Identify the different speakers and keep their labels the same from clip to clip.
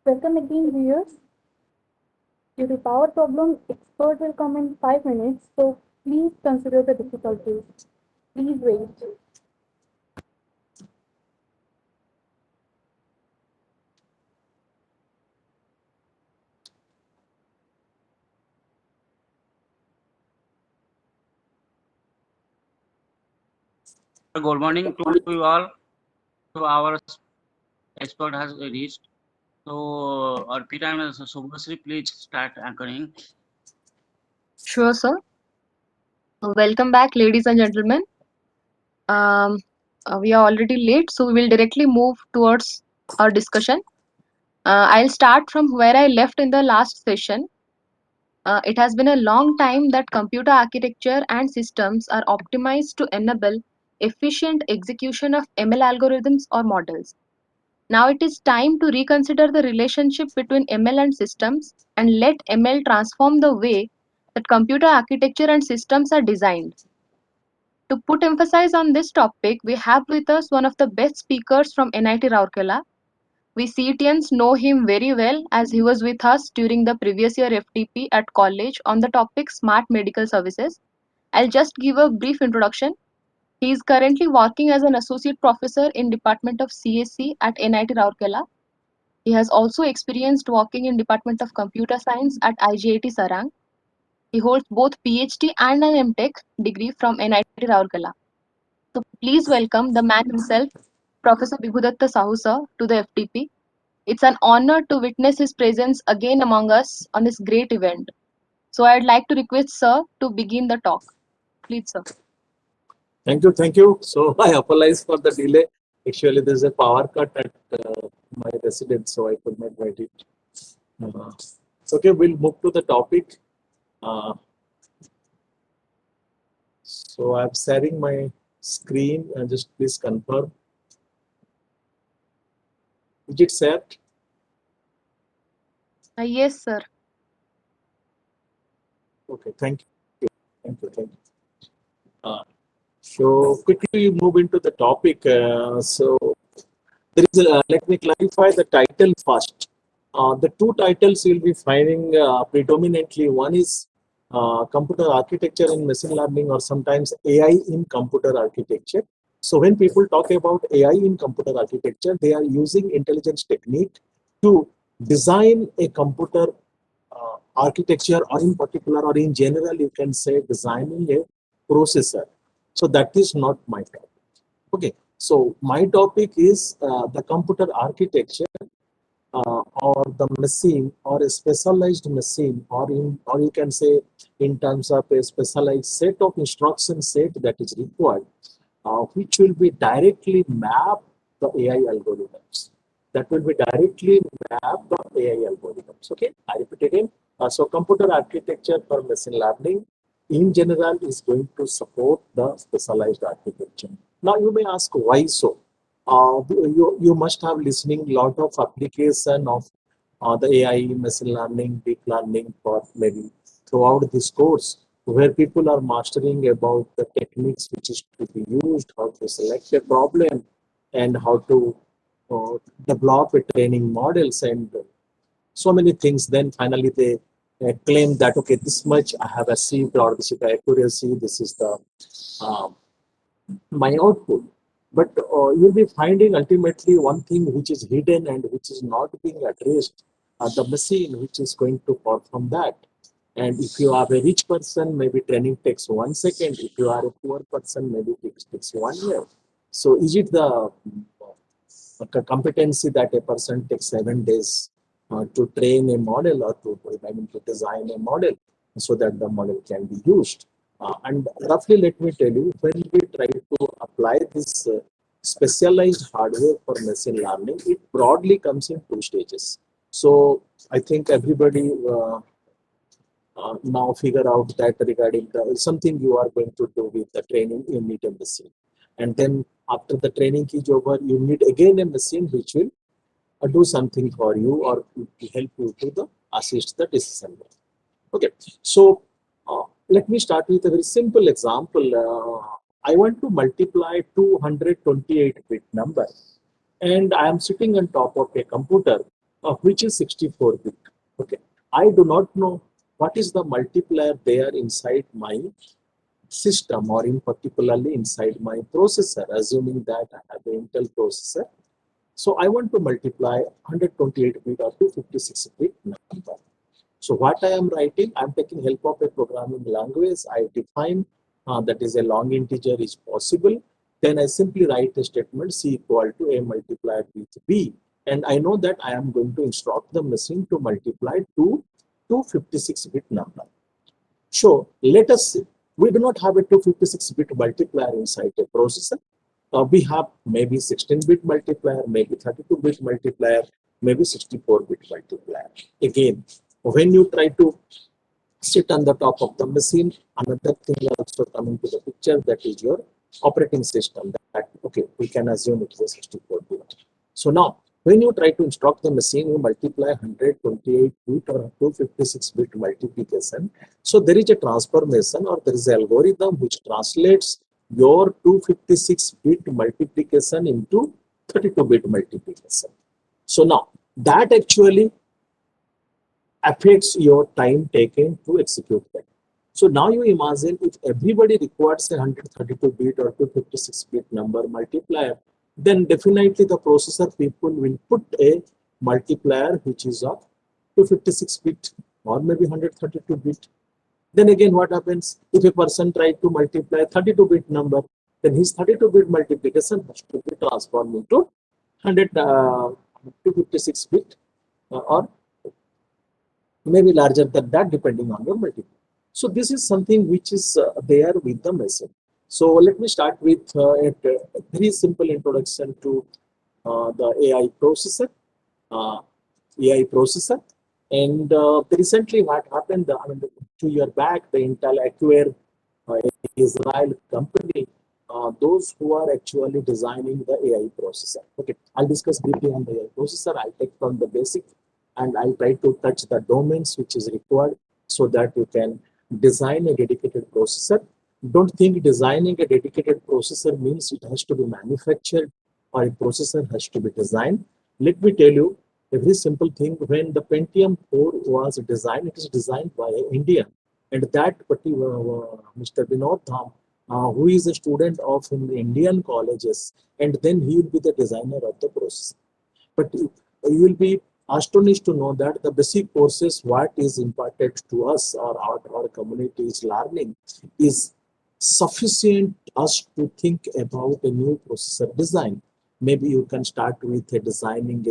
Speaker 1: Welcome again, viewers. Due to power problem, expert will come in 5 minutes, so please consider the difficulties. Please wait.
Speaker 2: Good morning to you all. So our expert has reached. So Arpita and Subhasri, please start anchoring.
Speaker 3: Sure, sir. Welcome back, ladies and gentlemen. We are already late, so we will directly move towards our discussion. I'll start from where I left in the last session. It has been a long time that computer architecture and systems are optimized to enable efficient execution of ML algorithms or models. Now it is time to reconsider the relationship between ML and systems and let ML transform the way that computer architecture and systems are designed. To put emphasis on this topic, we have with us one of the best speakers from NIT Rourkela. We CTNs know him very well as he was with us during the previous year FTP at college on the topic Smart Medical Services. I'll just give a brief introduction. He is currently working as an associate professor in Department of CSC at NIT Rourkela. He has also experienced working in Department of Computer Science at IGIT Sarang. He holds both PhD and an MTech degree from NIT Rourkela. So please welcome the man himself, Professor Bibhudatta Sahu sir, to the FTP. It's an honor to witness his presence again among us on this great event. So I'd like to request sir to begin the talk. Please, sir.
Speaker 4: Thank you, thank you. So I apologize for the delay. Actually, there's a power cut at my residence, so I could not write it. Okay, we'll move to the topic. So I'm sharing my screen and just please confirm. Is it set?
Speaker 3: Yes, sir.
Speaker 4: Okay, thank you. Thank you, thank you. So quickly move into the topic. So there is let me clarify the title first. The two titles you'll be finding predominantly. One is computer architecture and machine learning, or sometimes AI in computer architecture. So when people talk about AI in computer architecture, they are using intelligence technique to design a computer architecture, or in particular, or in general, you can say designing a processor. So that is not my topic. Okay, so my topic is the computer architecture or the machine, or a specialized machine, or you can say in terms of a specialized set of instruction set that is required, which will be directly map the AI algorithms. That will be directly map the AI algorithms. Okay, I repeat again. So computer architecture for machine learning in general is going to support the specialized architecture. Now you may ask why so. You must have listening lot of application of the AI, machine learning, deep learning for maybe throughout this course, where people are mastering about the techniques which is to be used, how to select a problem, and how to develop a training models, and so many things. Then finally they claim that, okay, this much I have achieved, or this is the accuracy, this is the my output. But you'll be finding ultimately one thing which is hidden and which is not being addressed, the machine which is going to perform that. And if you are a rich person, maybe training takes 1 second. If you are a poor person, maybe it takes 1 year. So is it the competency that a person takes 7 days to train a model, or to design a model so that the model can be used? And roughly, let me tell you, when we try to apply this specialized hardware for machine learning, it broadly comes in 2 stages. So I think everybody now figure out that regarding something you are going to do with the training, you need a machine. And then after the training is over, you need again a machine which will do something for you, or help you to assist the decision making. Okay, so let me start with a very simple example. I want to multiply 228-bit number, and I am sitting on top of a computer which is 64 bit. Okay, I do not know what is the multiplier there inside my system, or in particularly inside my processor, assuming that I have an Intel processor. So I want to multiply 128 bit or 256 bit number. So what I am writing, I'm taking help of a programming language. I define that is a long integer is possible. Then I simply write a statement C equal to A multiplied with B. And I know that I am going to instruct the machine to multiply 256 bit number. So let us see. We do not have a 256 bit multiplier inside a processor. We have maybe 16-bit multiplier, maybe 32-bit multiplier, maybe 64-bit multiplier. Again, when you try to sit on the top of the machine, another thing also coming to the picture, that is your operating system. That okay, we can assume it is a 64-bit. So now, when you try to instruct the machine, you multiply 128-bit or 256-bit multiplication. So there is a transformation, or there is an algorithm which translates your 256-bit multiplication into 32-bit multiplication. So now that actually affects your time taken to execute that. So now you imagine if everybody requires a 132-bit or 256-bit number multiplier, then definitely the processor people will put a multiplier which is of 256-bit or maybe 132-bit. Then again, what happens if a person tries to multiply 32-bit number, then his 32-bit multiplication has to be transformed into 256-bit or maybe larger than that, depending on your multiplier. So this is something which is there with the machine. So let me start with a very simple introduction to the AI processor. And recently what happened, 2 years back, the Intel acquired Israel company, those who are actually designing the AI processor. Okay, I'll discuss briefly on the AI processor. I'll take from the basic and I'll try to touch the domains which is required so that you can design a dedicated processor. Don't think designing a dedicated processor means it has to be manufactured or a processor has to be designed. Let me tell you a very simple thing. When the Pentium 4 was designed, it is designed by an Indian, and that particular Mr. Vinod Dham, who is a student of in the Indian colleges, and then he will be the designer of the processor. But you will be astonished to know that the basic courses what is imparted to us or our community is learning is sufficient us to think about a new processor design. Maybe you can start with designing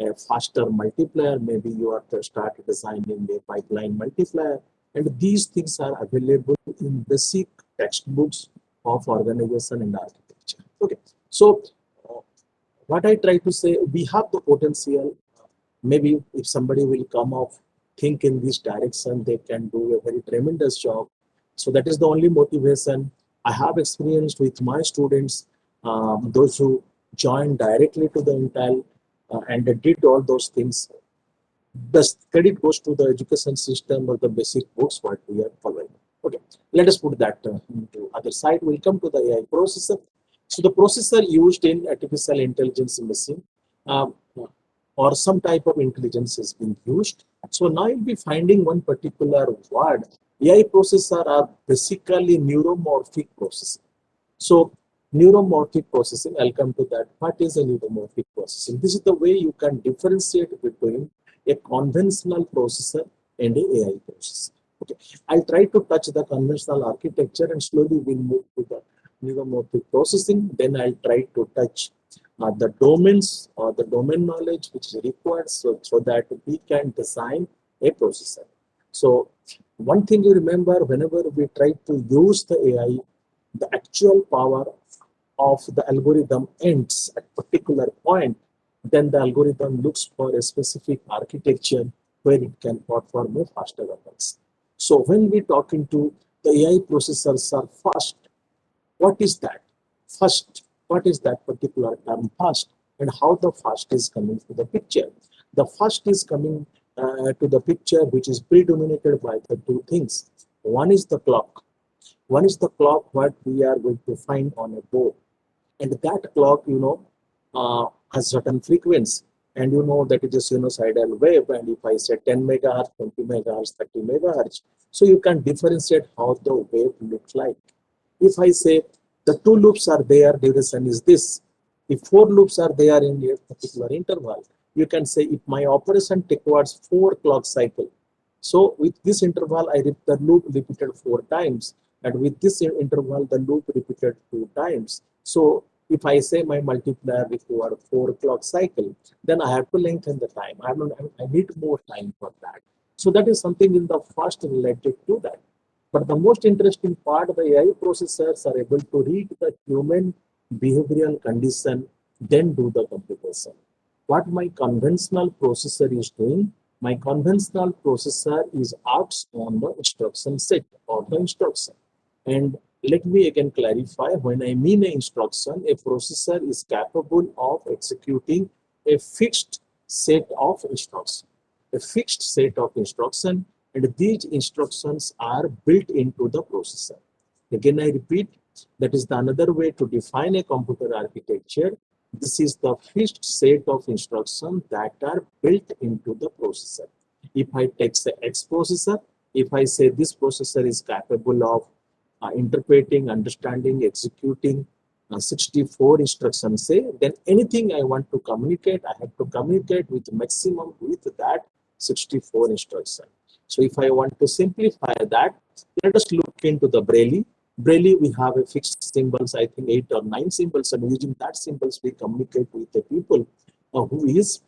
Speaker 4: a faster multiplier, maybe you are to start designing a pipeline multiplier, and these things are available in basic textbooks of organization and architecture. Okay, so what I try to say, we have the potential. Maybe if somebody will come off, think in this direction, they can do a very tremendous job. So that is the only motivation I have experienced with my students, those who joined directly to the Intel and they did all those things. The credit goes to the education system or the basic books what we are following. Okay, let us put that into other side. We'll come to the AI processor. So the processor used in artificial intelligence machine or some type of intelligence is being used. So now you'll be finding one particular word. AI processor are basically neuromorphic processing. So neuromorphic processing, I'll come to that. What is a neuromorphic processing? This is the way you can differentiate between a conventional processor and an AI processor. Okay, I'll try to touch the conventional architecture and slowly we'll move to the neuromorphic processing. Then I'll try to touch the domains or the domain knowledge which is required so that we can design a processor. So one thing you remember, whenever we try to use the AI, the actual power of the algorithm ends at a particular point, then the algorithm looks for a specific architecture where it can perform a faster results. So when we talk into the AI processors are fast, what is that? Fast, what is that particular term fast, and how the fast is coming to the picture? The fast is coming to the picture which is predominated by the two things. One is the clock. One is the clock what we are going to find on a board, and that clock, has certain frequency, and you know that it is sinusoidal wave, and if I say 10 megahertz, 20 megahertz, 30 megahertz, so you can differentiate how the wave looks like. If I say the 2 loops are there, duration is this. If 4 loops are there in a particular interval, you can say if my operation requires 4 clock cycle. So with this interval, the loop repeated 4 times, and with this interval, the loop repeated 2 times. So if I say my multiplier requires 4 clock cycle, then I have to lengthen the time. I need more time for that. So that is something in the first related to that. But the most interesting part, the AI processors are able to read the human behavioral condition, then do the computation. What my conventional processor is doing, my conventional processor is acts on the instruction set or the instruction. And let me again clarify, when I mean an instruction, a processor is capable of executing a fixed set of instructions. A fixed set of instructions, and these instructions are built into the processor. Again, I repeat, that is the another way to define a computer architecture. This is the fixed set of instructions that are built into the processor. If I take the X processor, if I say this processor is capable of interpreting, understanding, executing 64 instructions, say, then anything I want to communicate, I have to communicate with maximum with that 64 instructions. So if I want to simplify that, let us look into the Braille. Braille, we have a fixed symbols, I think 8 or 9 symbols, and using that symbols, we communicate with the people who is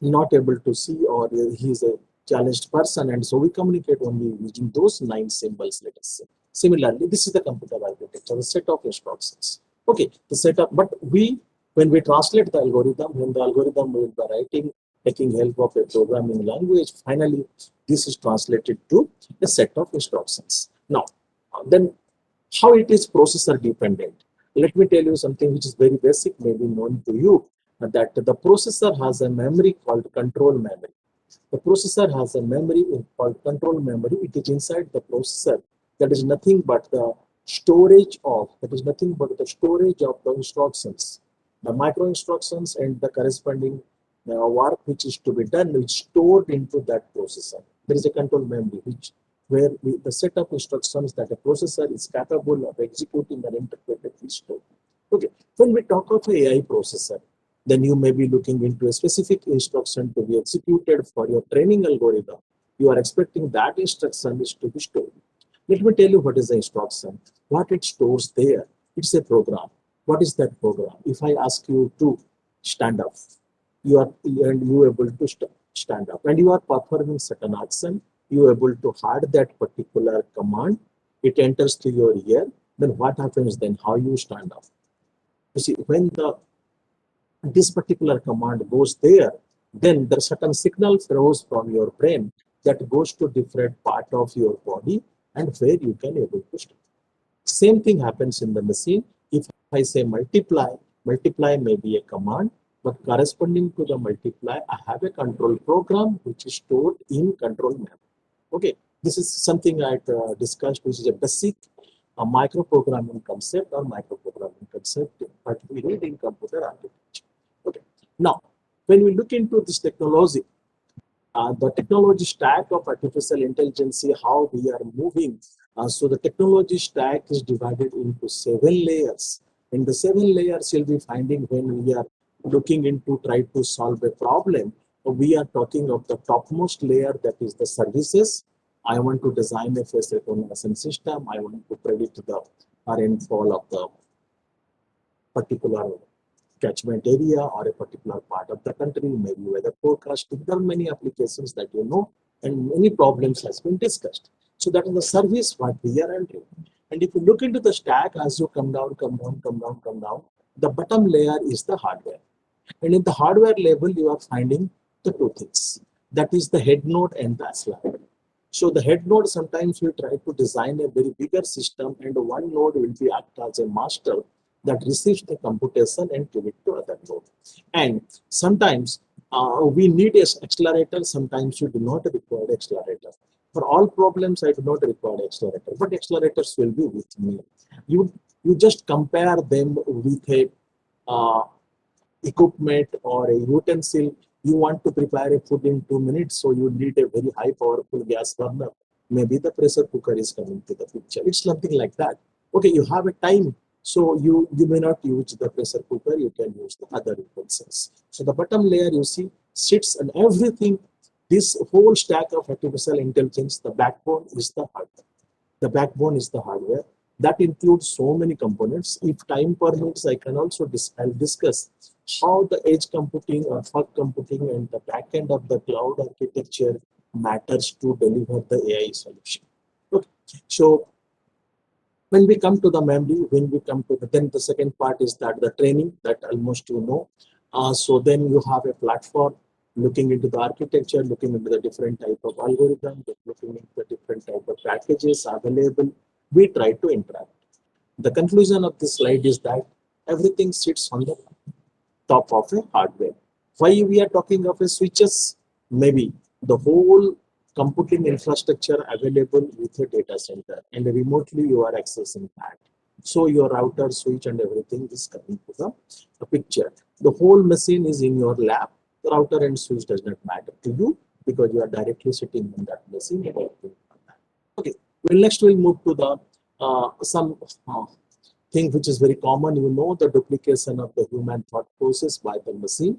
Speaker 4: not able to see, or he is a challenged person, and so we communicate only using those 9 symbols, let us say. Similarly, this is the computer architecture, the set of instructions. Okay, the setup, but when we translate the algorithm, when the algorithm will be writing, taking help of a programming language, finally, this is translated to a set of instructions. Now, then how it is processor dependent? Let me tell you something which is very basic, maybe known to you, that the processor has a memory called control memory. The processor has a memory called control memory. It is inside the processor. That is nothing but the storage of, the instructions, the micro instructions and the corresponding work which is to be done, which is stored into that processor. There is a control memory where the set of instructions that a processor is capable of executing and interpreting is stored. Okay, when we talk of AI processor, then you may be looking into a specific instruction to be executed for your training algorithm. You are expecting that instruction is to be stored. Let me tell you what is the instruction. What it stores there, it's a program. What is that program? If I ask you to stand up, you are able to stand up, and you are performing certain action, you are able to hear that particular command, it enters to your ear, then what happens then? How you stand up? You see, when this particular command goes there, then there are certain signal flows from your brain that goes to different part of your body and where you can able to stand. Same thing happens in the machine. If I say multiply may be a command, but corresponding to the multiply, I have a control program which is stored in control memory. Okay, this is something I discussed, which is a basic microprogramming concept or microprogramming concept, but we read in computer architecture. Okay, now when we look into this technology, the technology stack of artificial intelligence, how we are moving. So the technology stack is divided into 7 layers. In the 7 layers, you'll be finding when we are looking into try to solve a problem, we are talking of the topmost layer, that is the services. I want to design a face recognition system. I want to predict the rainfall of the particular catchment area or a particular part of the country, maybe weather forecasting. There are many applications that you know, and many problems has been discussed. So that is the service what we are entering. And if you look into the stack, as you come down, the bottom layer is the hardware. And in the hardware level, you are finding the 2 things. That is the head node and the accelerator. So the head node, sometimes we try to design a very bigger system, and one node will be act as a master that receives the computation and give it to other node. And sometimes we need an accelerator, sometimes you do not require accelerator. For all problems, I do not require accelerator, but accelerators will be with me. You just compare them with a equipment or a utensil. You want to prepare a food in 2 minutes, so you need a very high powerful gas burner. Maybe the pressure cooker is coming to the picture. It's something like that. Okay, you have a time, so you may not use the pressure cooker, you can use the other utensils. So the bottom layer you see sits and everything, this whole stack of artificial intelligence, the backbone is the hardware. The backbone is the hardware. That includes so many components. If time permits, I can also I'll discuss how the edge computing or fog computing and the backend of the cloud architecture matters to deliver the AI solution. Okay, so when we come to the memory, when we come to then the second part is that the training that almost you know. So then you have a platform looking into the architecture, looking into the different type of algorithm, looking into the different type of packages available. We try to interact. The conclusion of this slide is that everything sits on the top of a hardware. Why we are talking of a switches? Maybe the whole computing infrastructure available with a data center and remotely you are accessing that. So your router, switch and everything is coming to the picture. The whole machine is in your lab. The router and switch does not matter to you because you are directly sitting in that machine. Okay, well next we'll move to the some thing which is very common, you know, the duplication of the human thought process by the machine.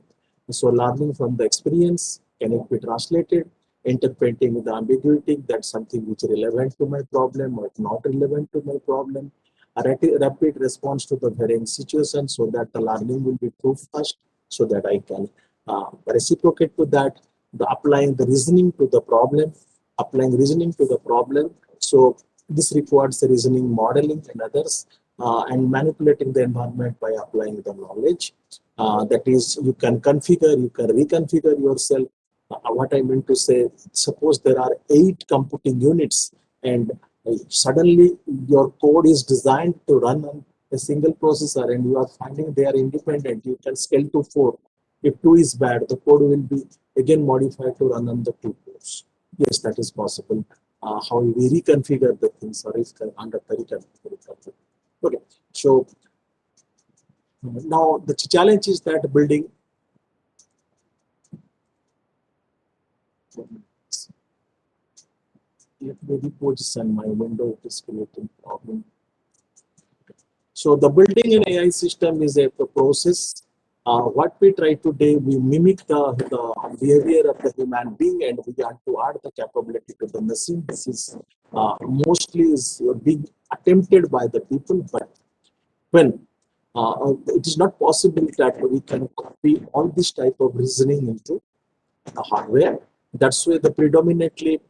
Speaker 4: So learning from the experience, can it be translated? Interpreting the ambiguity, that's something which is relevant to my problem or not relevant to my problem. A rapid response to the varying situation so that the learning will be too fast so that I can reciprocate to that. The applying the reasoning to the problem, applying reasoning to the problem. So this requires the reasoning modeling and others. And manipulating the environment by applying the knowledge. That is, you can configure, you can reconfigure yourself. What I mean to say, suppose there are 8 computing units and suddenly your code is designed to run on a single processor and you are finding they are independent, you can scale to 4. If 2 is bad, the code will be again modified to run on the 2 cores. Yes, that is possible. How we reconfigure the things or if under the reconfigure. Okay, so now the challenge is that building. Let me reposition my window, it is creating problem. So the building an AI system is a process. What we try today, we mimic the behavior of the human being and we want to add the capability to the machine. This is mostly is being attempted by the people, but when it is not possible that we can copy all this type of reasoning into the hardware. That's why the predominantly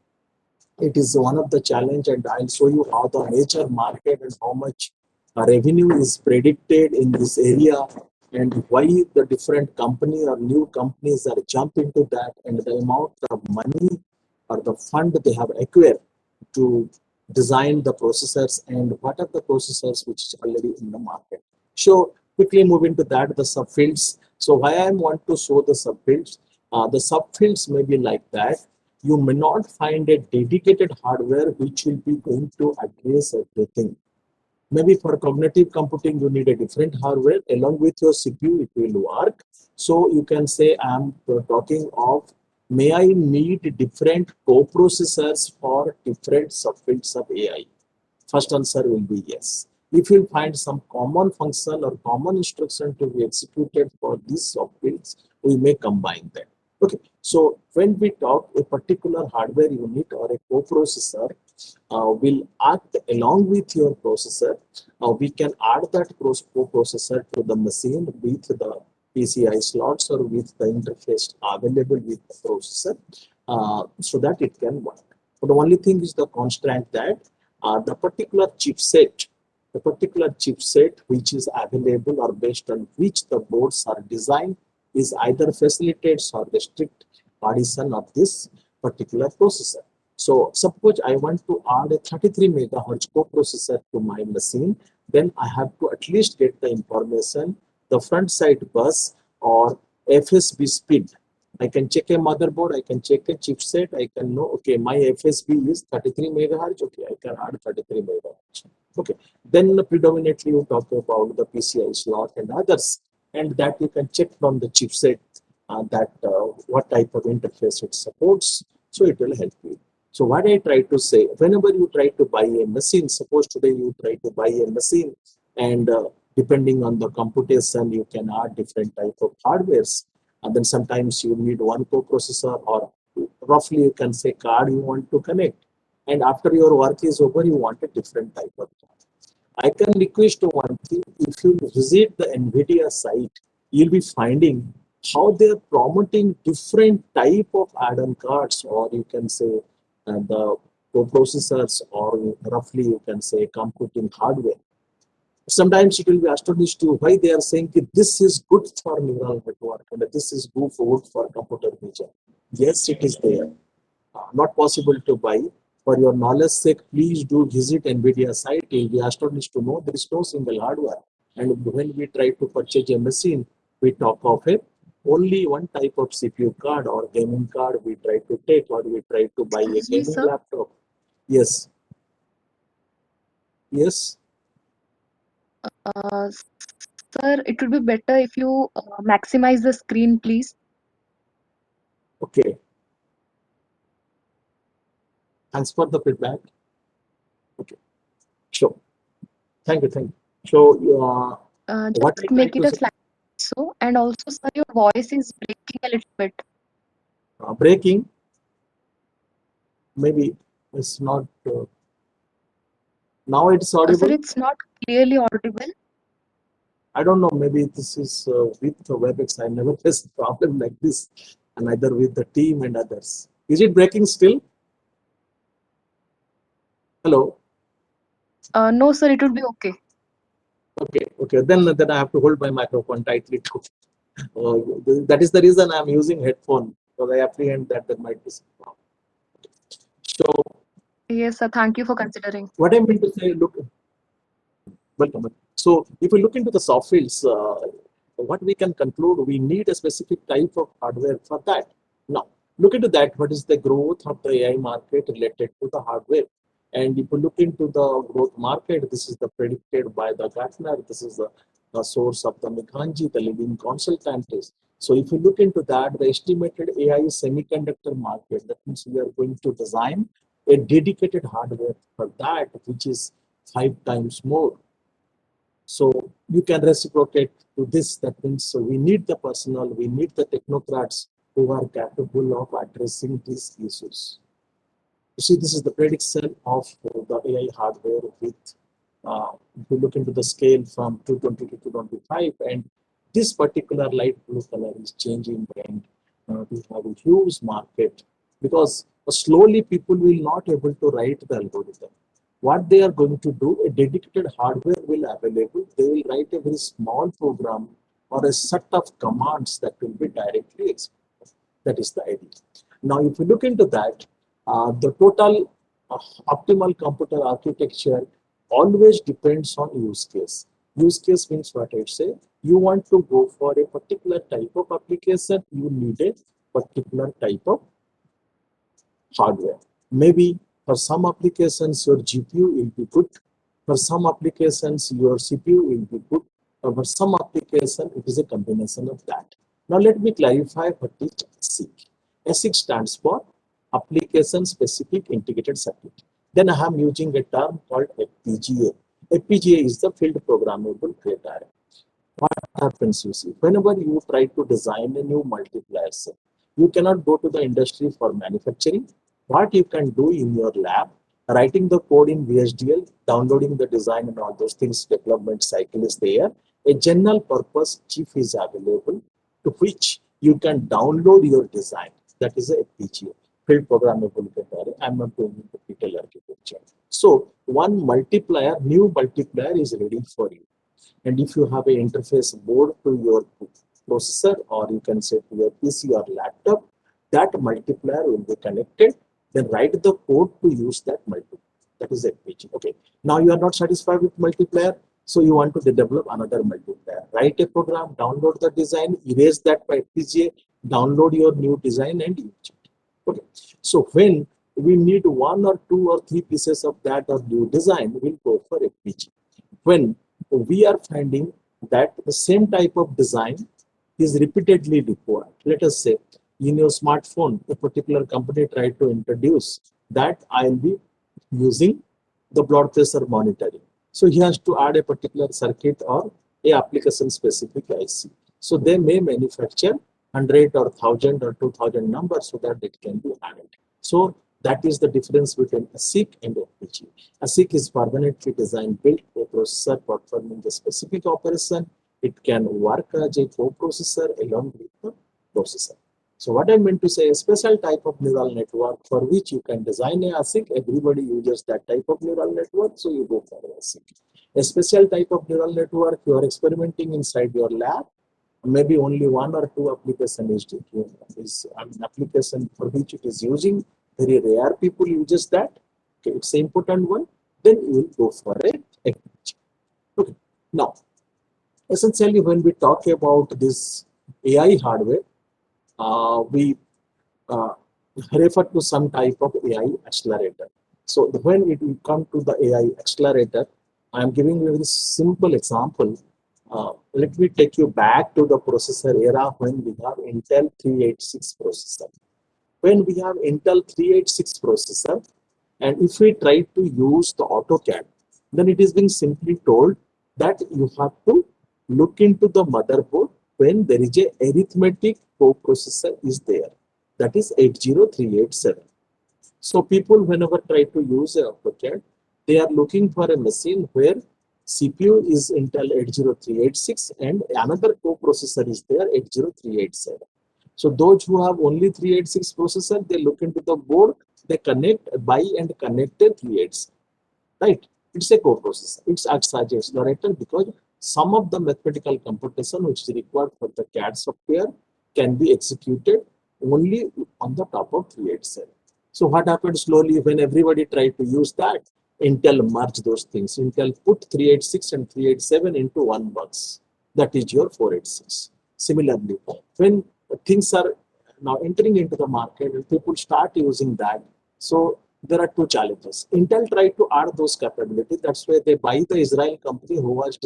Speaker 4: it is one of the challenge, and I'll show you how the major market and how much revenue is predicted in this area and why the different company or new companies are jump into that and the amount of money or the fund they have acquired to design the processors and what are the processors which is already in the market. So quickly move into that, the subfields. So why I want to show the subfields, the subfields may be like that. You may not find a dedicated hardware which will be going to address everything. Maybe for cognitive computing, you need a different hardware along with your CPU, it will work. So you can say I'm talking of, may I need different co-processors for different subfields of AI? First answer will be yes. If you find some common function or common instruction to be executed for these subfields, we may combine them. Okay, so when we talk a particular hardware unit or a co-processor will act along with your processor, we can add that co-processor to the machine with the PCI slots or with the interface available with the processor so that it can work. But the only thing is the constraint that the particular chipset which is available or based on which the boards are designed is either facilitates or restrict addition of this particular processor. So suppose I want to add a 33 megahertz co-processor to my machine, then I have to at least get the information, the front side bus or FSB speed. I can check a motherboard, I can check a chipset, I can know, okay, my FSB is 33 megahertz, okay, I can add 33 megahertz. Okay, then predominantly you talk about the PCI slot and others. and that you can check from the chipset that what type of interface it supports. So it will help you. So what I try to say, whenever you try to buy a machine, suppose today you try to buy a machine, and depending on the computation, you can add different type of hardwares. And then sometimes you need one co-processor, or roughly you can say card you want to connect. And after your work is over, you want a different type of card. I can request one thing. If you visit the NVIDIA site, you'll be finding how they're promoting different type of add-on cards, or you can say the processors, or roughly you can say computing hardware. Sometimes it will be astonished to why they are saying that this is good for neural network and this is good for computer vision. Yes, it is there. Not possible to buy. For your knowledge sake, please do visit NVIDIA site. You'll be astonished to know there is no single hardware. And when we try to purchase a machine, we talk of it. Only one type of CPU card or gaming card we try to take, or we try to buy a
Speaker 3: Excuse me,
Speaker 4: gaming
Speaker 3: sir.
Speaker 4: laptop. Yes. Yes.
Speaker 3: Sir, it would be better if you maximize the screen, please.
Speaker 4: Okay. Thanks for the feedback. Okay. Sure. Thank you. Thank you. So, what
Speaker 3: Just
Speaker 4: I try
Speaker 3: make it
Speaker 4: to
Speaker 3: a
Speaker 4: say,
Speaker 3: slide so, and also, sir, your voice is breaking a little bit.
Speaker 4: breaking, maybe it's not, now it's
Speaker 3: Sir,
Speaker 4: audible.
Speaker 3: it's not clearly audible.
Speaker 4: I don't know, maybe this is with the WebEx. I never faced a problem like this, and either with the team and others. Is it breaking still? Hello?
Speaker 3: No, sir, it would be okay.
Speaker 4: Okay. Then I have to hold my microphone tightly too. That is the reason I'm using headphone, because I apprehend that there might be some problem. So
Speaker 3: Yes, sir. Thank you for considering.
Speaker 4: what I mean to say, look, welcome. So if we look into the soft fields, what we can conclude, we need a specific type of hardware for that. Now, look into that. What is the growth of the AI market related to the hardware? And if you look into the growth market, this is the predicted by the Gartner. This is the source of the McKinsey, the leading consultant is. So if you look into that, the estimated AI semiconductor market, that means we are going to design a dedicated hardware for that, which is 5 times more. So you can reciprocate to this. That means so we need the personnel, we need the technocrats who are capable of addressing these issues. You see, this is the prediction of the AI hardware with, if you look into the scale from 220 to 225, and this particular light blue color is changing, and we have a huge market, because slowly people will not able to write the algorithm. What they are going to do, a dedicated hardware will available. They will write a very small program or a set of commands that will be directly executed. That is the idea. Now, if you look into that, the total optimal computer architecture always depends on use case. Use case means what I say. You want to go for a particular type of application, you need a particular type of hardware. Maybe for some applications, your GPU will be good. For some applications, your CPU will be good. For some application, it is a combination of that. Now, let me clarify what is ASIC. ASIC stands for Application Specific Integrated Circuit. Then I am using a term called FPGA. FPGA is the Field Programmable Gate Array. What happens, you see, whenever you try to design a new multiplier cell, you cannot go to the industry for manufacturing. What you can do in your lab, writing the code in VHDL, downloading the design and all those things, development cycle is there. A general purpose chip is available to which you can download your design. That is a FPGA, Field Programmable Gate Array. I'm not going into detail architecture. So one multiplier, new multiplier is ready for you. And if you have an interface board to your processor, or you can say to your PC or laptop, that multiplier will be connected. Then write the code to use that multiplier. That is FPGA. Okay. Now you are not satisfied with multiplier, so you want to develop another multiplier. Write a program, download the design, erase that by FPGA, download your new design and use it. Okay. So when we need 1 or 2 or 3 pieces of that or new design, we'll go for FPGA. When we are finding that the same type of design is repeatedly required. Let us say in your smartphone, a particular company tried to introduce that I'll be using the blood pressure monitoring. So he has to add a particular circuit or a application specific IC. So they may manufacture 100 or 1000 or 2000 numbers so that it can be added. So that is the difference between ASIC and FPGA. ASIC is permanently designed built processor performing the specific operation. It can work as a co-processor along with the processor. So what I meant to say, a special type of neural network for which you can design a ASIC. Everybody uses that type of neural network, so you go for ASIC. A special type of neural network you are experimenting inside your lab. Maybe only one or two application is an application for which it is using. Very rare people uses that. Okay, it's an important one. Then you will go for a FPGA. Okay. Now, essentially, when we talk about this AI hardware, we refer to some type of AI accelerator. So when it will come to the AI accelerator, I am giving you a very simple example. Let me take you back to the processor era when we have Intel 386 processor. When we have Intel 386 processor, and if we try to use the AutoCAD, then it is being simply told that you have to look into the motherboard when there is a arithmetic co-processor is there. That is 80387. So people whenever try to use a AutoCAD, they are looking for a machine where CPU is Intel 80386 and another co-processor is there 80387. So those who have only 386 processor, they look into the board, they buy and connect the 386. Right? It's a co-processor. It's acts as an accelerator because some of the mathematical computation which is required for the CAD software can be executed only on the top of 387. So what happened slowly when everybody tried to use that? Intel merged those things. Intel put 386 and 387 into one box. That is your 486. Similarly, when things are now entering into the market and people start using that, so there are two challenges. Intel tried to add those capabilities. That's why they buy the Israel company who was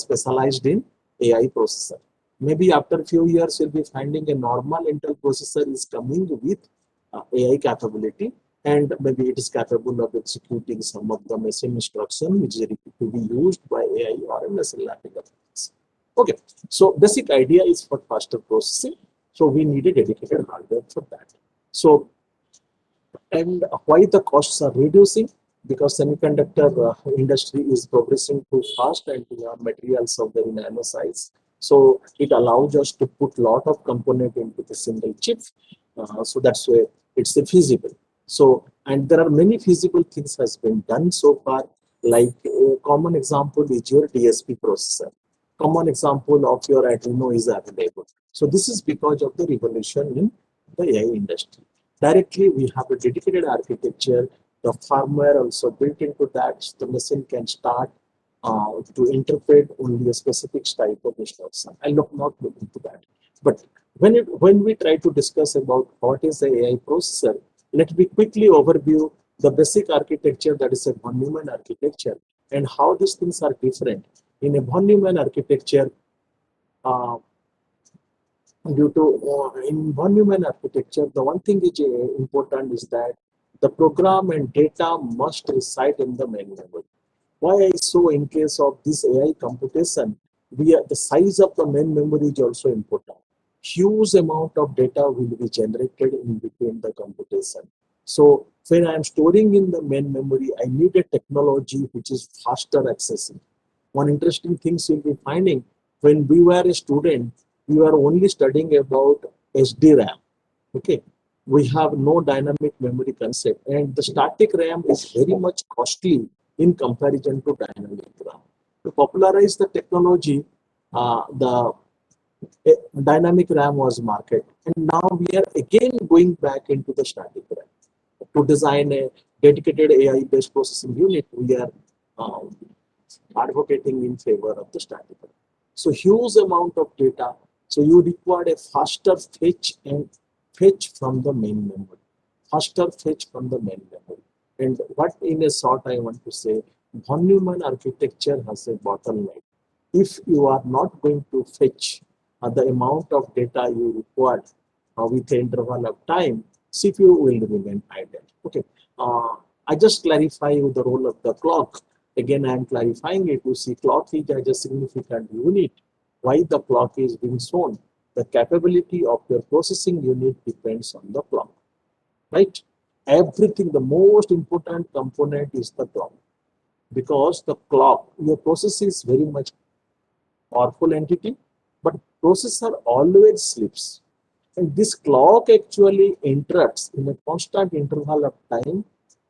Speaker 4: specialized in AI processor. Maybe after a few years, you'll be finding a normal Intel processor is coming with AI capability, and maybe it is capable of executing some of the machine instruction which is to be used by AI or a machine learning applications. Okay, so basic idea is for faster processing. So we need a dedicated hardware for that. So, and why the costs are reducing? Because semiconductor industry is progressing too fast and we have materials of very nano size. So it allows us to put lot of component into the single chip. So that's why it's feasible. So, and there are many feasible things has been done so far. Like a common example is your DSP processor. Common example of your Arduino is available. So this is because of the revolution in the AI industry. Directly, we have a dedicated architecture. The firmware also built into that. The machine can start to interpret only a specific type of instruction. I'll not look into that. But when we try to discuss about what is the AI processor, let me quickly overview the basic architecture, that is a von Neumann architecture, and how these things are different. In a von Neumann architecture, in von Neumann architecture, the one thing is important is that the program and data must reside in the main memory. Why I saw in case of this AI computation, the size of the main memory is also important. Huge amount of data will be generated in between the computation. So when I am storing in the main memory, I need a technology which is faster accessing. One interesting thing you'll be finding, when we were a student, we were only studying about SDRAM. Okay, we have no dynamic memory concept, and the static RAM is very much costly in comparison to dynamic RAM. To popularize the technology, the dynamic RAM was marketed, and now we are again going back into the static RAM. To design a dedicated AI-based processing unit, we are advocating in favor of the static RAM. So huge amount of data. So you require a faster fetch from the main memory. Faster fetch from the main memory. And what in a short I want to say, von Neumann architecture has a bottleneck. if you are not going to fetch the amount of data you require with the interval of time, CPU will remain idle. Okay. I just clarify you the role of the clock. Again, I am clarifying it. You see, clock is as a significant unit. Why the clock is being shown? The capability of your processing unit depends on the clock, right? Everything, the most important component is the clock, because the clock, your process is very much powerful entity, but processor always sleeps. And this clock actually interrupts in a constant interval of time.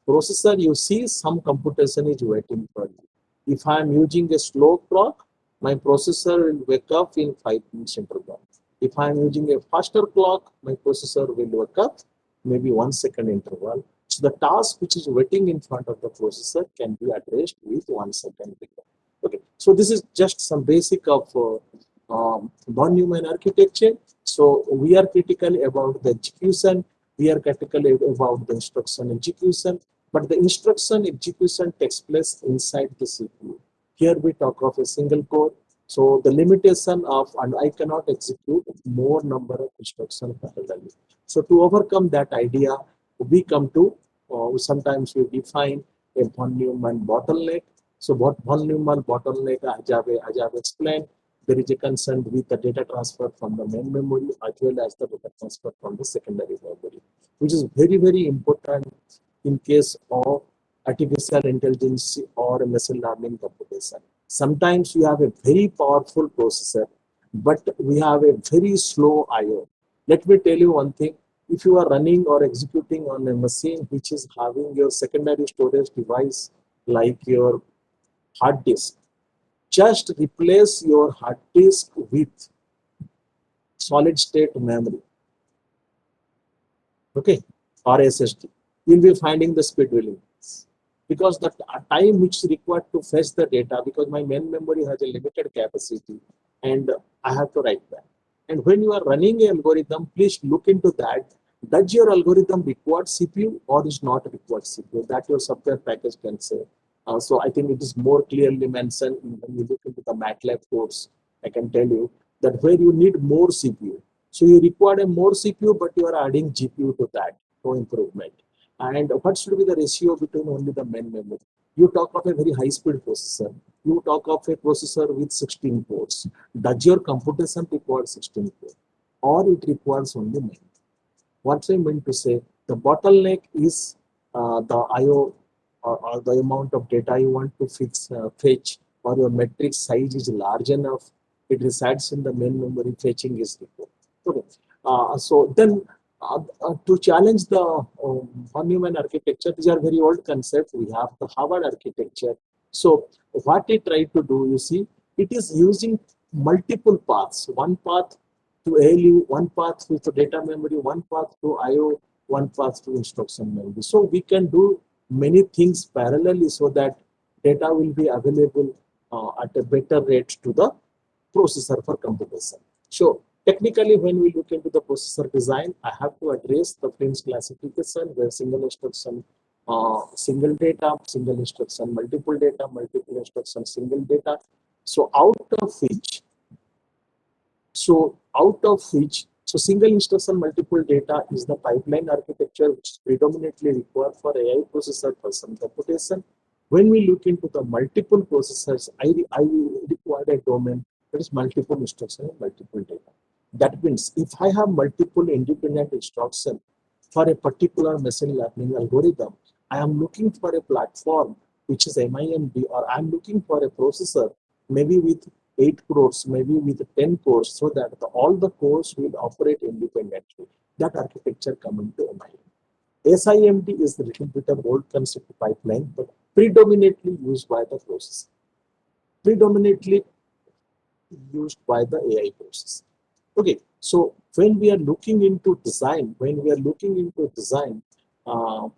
Speaker 4: Processor, you see, some computation is waiting for you. If I am using a slow clock, my processor will wake up in 5 minutes interval. If I am using a faster clock, my processor will wake up maybe 1 second interval. So the task which is waiting in front of the processor can be addressed with 1 second window. Okay, so this is just some basic of von Neumann architecture. So we are critical about the execution, we are critical about the instruction execution, but the instruction execution takes place inside the CPU. Here we talk of a single core. So the limitation of, and I cannot execute more number of instructions parallelly. So to overcome that idea, we come to, sometimes we define a von Neumann bottleneck. So what von Neumann bottleneck, as I've explained, there is a concern with the data transfer from the main memory as well as the data transfer from the secondary memory, which is very, very important in case of artificial intelligence or machine learning computation. Sometimes we have a very powerful processor, but we have a very slow I/O. Let me tell you one thing. If you are running or executing on a machine which is having your secondary storage device like your hard disk, just replace your hard disk with solid state memory, okay, or SSD. You'll be finding the speed will increase, because the time which is required to fetch the data, because my main memory has a limited capacity and I have to write that. And when you are running an algorithm, please look into that. Does your algorithm require CPU or is not required CPU? That your software package can say. So I think it is more clearly mentioned when you look into the MATLAB course. I can tell you that where you need more CPU. So you require a more CPU, but you are adding GPU to that for improvement. And what should be the ratio between only the main memory? You talk of a very high-speed processor. You talk of a processor with 16 cores. Does your computation require 16 cores, or it requires only 9? What I meant to say, the bottleneck is the I/O or the amount of data you want to fetch, or your matrix size is large enough. It resides in the main memory. Fetching is required. Okay. So then, to challenge the von Neumann architecture, these are very old concepts. We have the Harvard architecture. So what it tried to do, you see, it is using multiple paths. One path to ALU, one path to data memory, one path to I/O, one path to instruction memory. So we can do many things parallelly so that data will be available at a better rate to the processor for computation. So technically, when we look into the processor design, I have to address the Flyn's classification, where single instruction, single data, single instruction, multiple data, multiple instruction, single data. So out of which, single instruction, multiple data is the pipeline architecture which is predominantly required for AI processor for some computation. When we look into the multiple processors, I require a domain that is multiple instruction and multiple data. That means if I have multiple independent instructions for a particular machine learning algorithm, I am looking for a platform which is MIMD, or I am looking for a processor maybe with 8 cores, maybe with 10 cores, so that all the cores will operate independently. That architecture coming to MIMD. SIMD is a little bit of old concept pipeline, but predominantly used by the processor. Predominantly used by the AI processor. Okay, so when we are looking into design,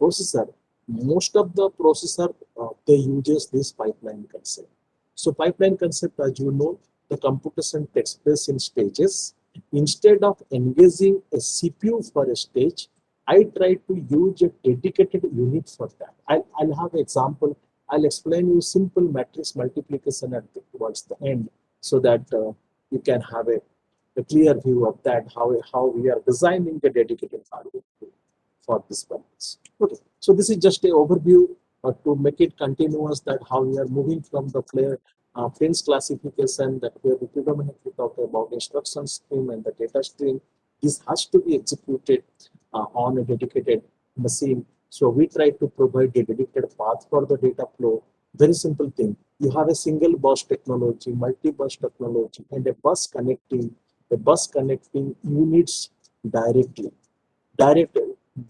Speaker 4: processor, most of the processor, they uses this pipeline concept. So pipeline concept, as you know, the computation takes place in stages. Instead of engaging a CPU for a stage, I try to use a dedicated unit for that. I'll have an example. I'll explain you simple matrix multiplication towards the end. so that you can have a clear view of that, how we are designing the dedicated hardware for this purpose. Okay, so this is just an overview to make it continuous, that how we are moving from the planes classification, that where we predominantly talk about instruction stream and the data stream. This has to be executed on a dedicated machine. So we try to provide a dedicated path for the data flow. Very simple thing. You have a single bus technology, multi-bus technology, and a bus connecting units directly. Direct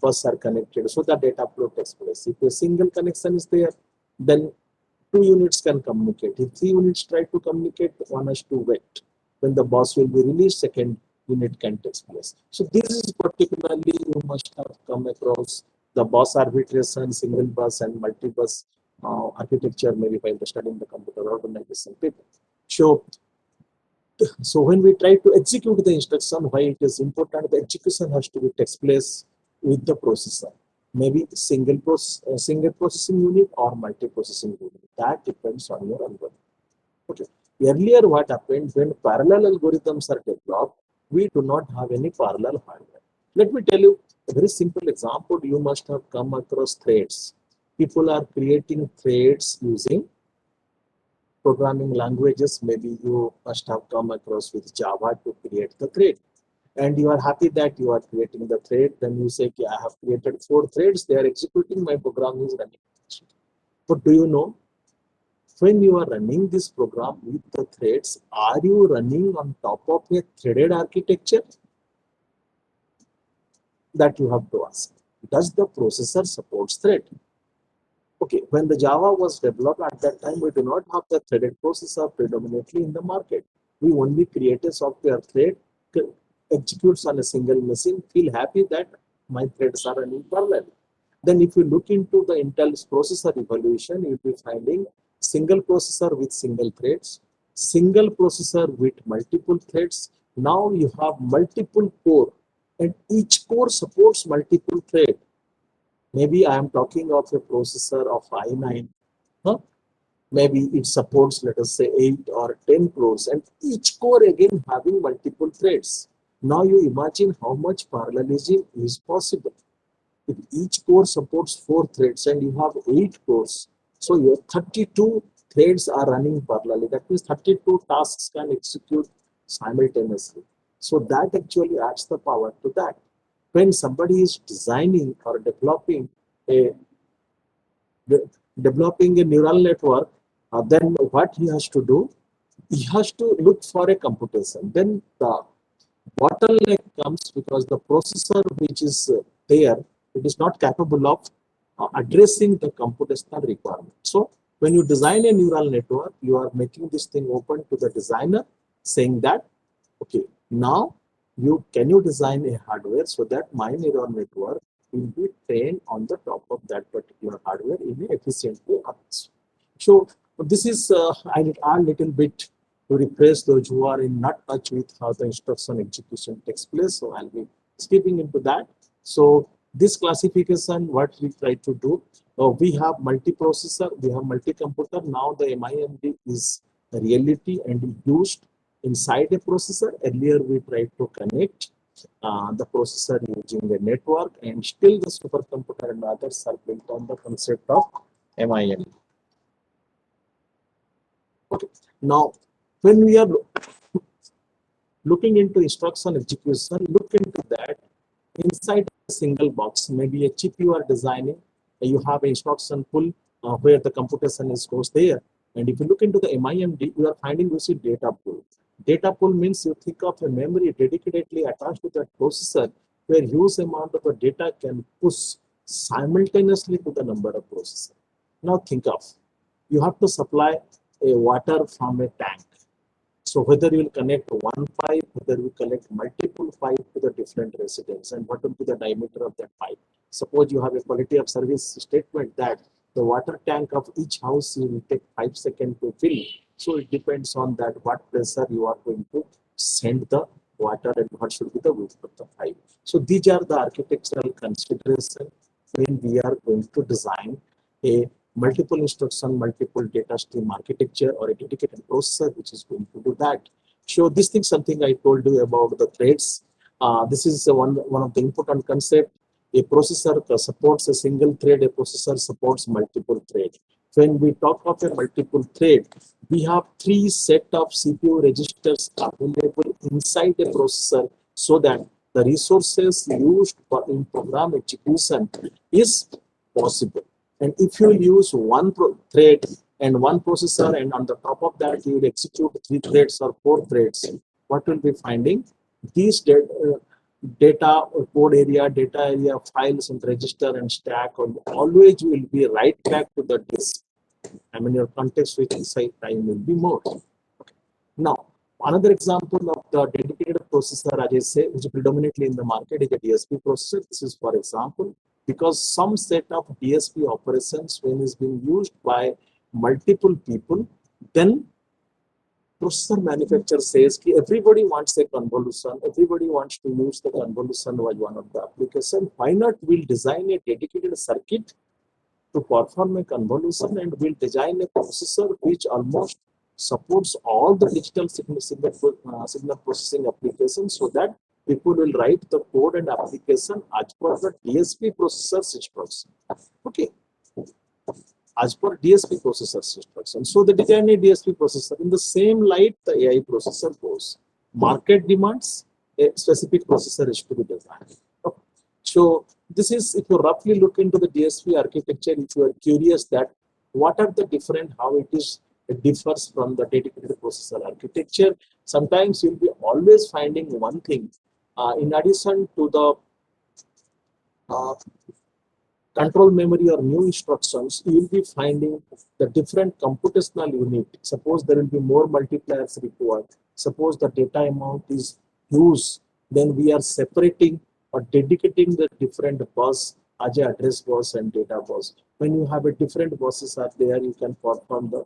Speaker 4: bus are connected, so the data flow takes place. If a single connection is there, then two units can communicate. If three units try to communicate, one has to wait. When the bus will be released, second unit can take place. So this is particularly, you must have come across the bus arbitration, single bus and multi-bus architecture, maybe by studying the computer organization paper. So when we try to execute the instruction, why it is important, the execution has to be takes place with the processor. Maybe single processing unit or multi-processing unit. That depends on your algorithm. Okay. Earlier, what happened, when parallel algorithms are developed, we do not have any parallel hardware. Let me tell you a very simple example. You must have come across threads. People are creating threads using programming languages. Maybe you must have come across with Java to create the thread. And you are happy that you are creating the thread. Then you say, okay, I have created 4 threads. They are executing. My program is running. But do you know, when you are running this program with the threads, are you running on top of a threaded architecture? That you have to ask. Does the processor support thread? Okay, when the Java was developed at that time, we do not have the threaded processor predominantly in the market. We only create a software thread, executes on a single machine, feel happy that my threads are running parallel. Then if you look into the Intel's processor evolution, you'll be finding single processor with single threads, single processor with multiple threads. Now you have multiple core, and each core supports multiple thread. Maybe I am talking of a processor of i9. Maybe it supports, let us say, 8 or 10 cores, and each core again having multiple threads. Now you imagine how much parallelism is possible. If each core supports 4 threads and you have 8 cores, so your 32 threads are running parallelly. That means 32 tasks can execute simultaneously. So that actually adds the power to that. When somebody is designing or developing a neural network, then what he has to do, he has to look for a computation. Then the bottleneck comes because the processor which is there, it is not capable of addressing the computational requirement. So when you design a neural network, you are making this thing open to the designer, saying that, okay, now can you design a hardware so that my neural network will be trained on the top of that particular hardware in an efficient way. So this is I need a little bit to refresh those who are in not touch with how the instruction execution takes place. So I'll be skipping into that. So this classification, what we try to do, we have multi-processor, we have multi-computer. Now the MIMD is a reality and used inside a processor. Earlier we tried to connect the processor using a network, and still the supercomputer and others are built on the concept of MIMD. Okay. Now, when we are looking into instruction execution, look into that inside a single box, maybe a chip you are designing, you have an instruction pool where the computation goes there. And if you look into the MIMD, you are finding you see data pool. Data pool means you think of a memory dedicatedly attached to that processor, where huge amount of the data can push simultaneously to the number of processors. Now think of, you have to supply a water from a tank. So whether you will connect one pipe, whether you connect multiple pipe to the different residents, and what will be the diameter of that pipe. Suppose you have a quality of service statement that the water tank of each house will take 5 seconds to fill. So it depends on that what pressure you are going to send the water and what should be the width of the pipe. So these are the architectural considerations when we are going to design a multiple instruction, multiple data stream architecture, or a dedicated processor which is going to do that. So this thing, something I told you about the threads. This is one of the important concept. A processor supports a single thread. A processor supports multiple thread. When we talk of a multiple thread, we have 3 set of CPU registers available inside a processor, so that the resources used in program execution is possible. And if you use one thread and one processor, and on the top of that you will execute 3 threads or 4 threads, what will be finding? These data code area, data area, files and register and stack always will be right back to the disk. I mean, your context switching time will be more. Okay. Now, another example of the dedicated processor, as I say, which is predominantly in the market, is a DSP processor. This is, for example, because some set of DSP operations, when is being used by multiple people, then processor manufacturer says that everybody wants a convolution, everybody wants to use the convolution as one of the application. Why not we'll design a dedicated circuit to perform a convolution, and we'll design a processor which almost supports all the digital signal processing applications, so that people will write the code and application as per the DSP processor instruction. Okay. As per DSP processor instruction. So they design a DSP processor. In the same light, the AI processor goes. Market demands a specific processor is to be designed. Okay. So this is, if you roughly look into the DSP architecture, if you are curious that what are the different, how it differs from the dedicated processor architecture, sometimes you'll be always finding one thing. In addition to the control memory or new instructions, you will be finding the different computational unit. Suppose there will be more multipliers required. Suppose the data amount is huge, then we are separating or dedicating the different bus as a address bus and data bus. When you have a different buses are there, you can perform the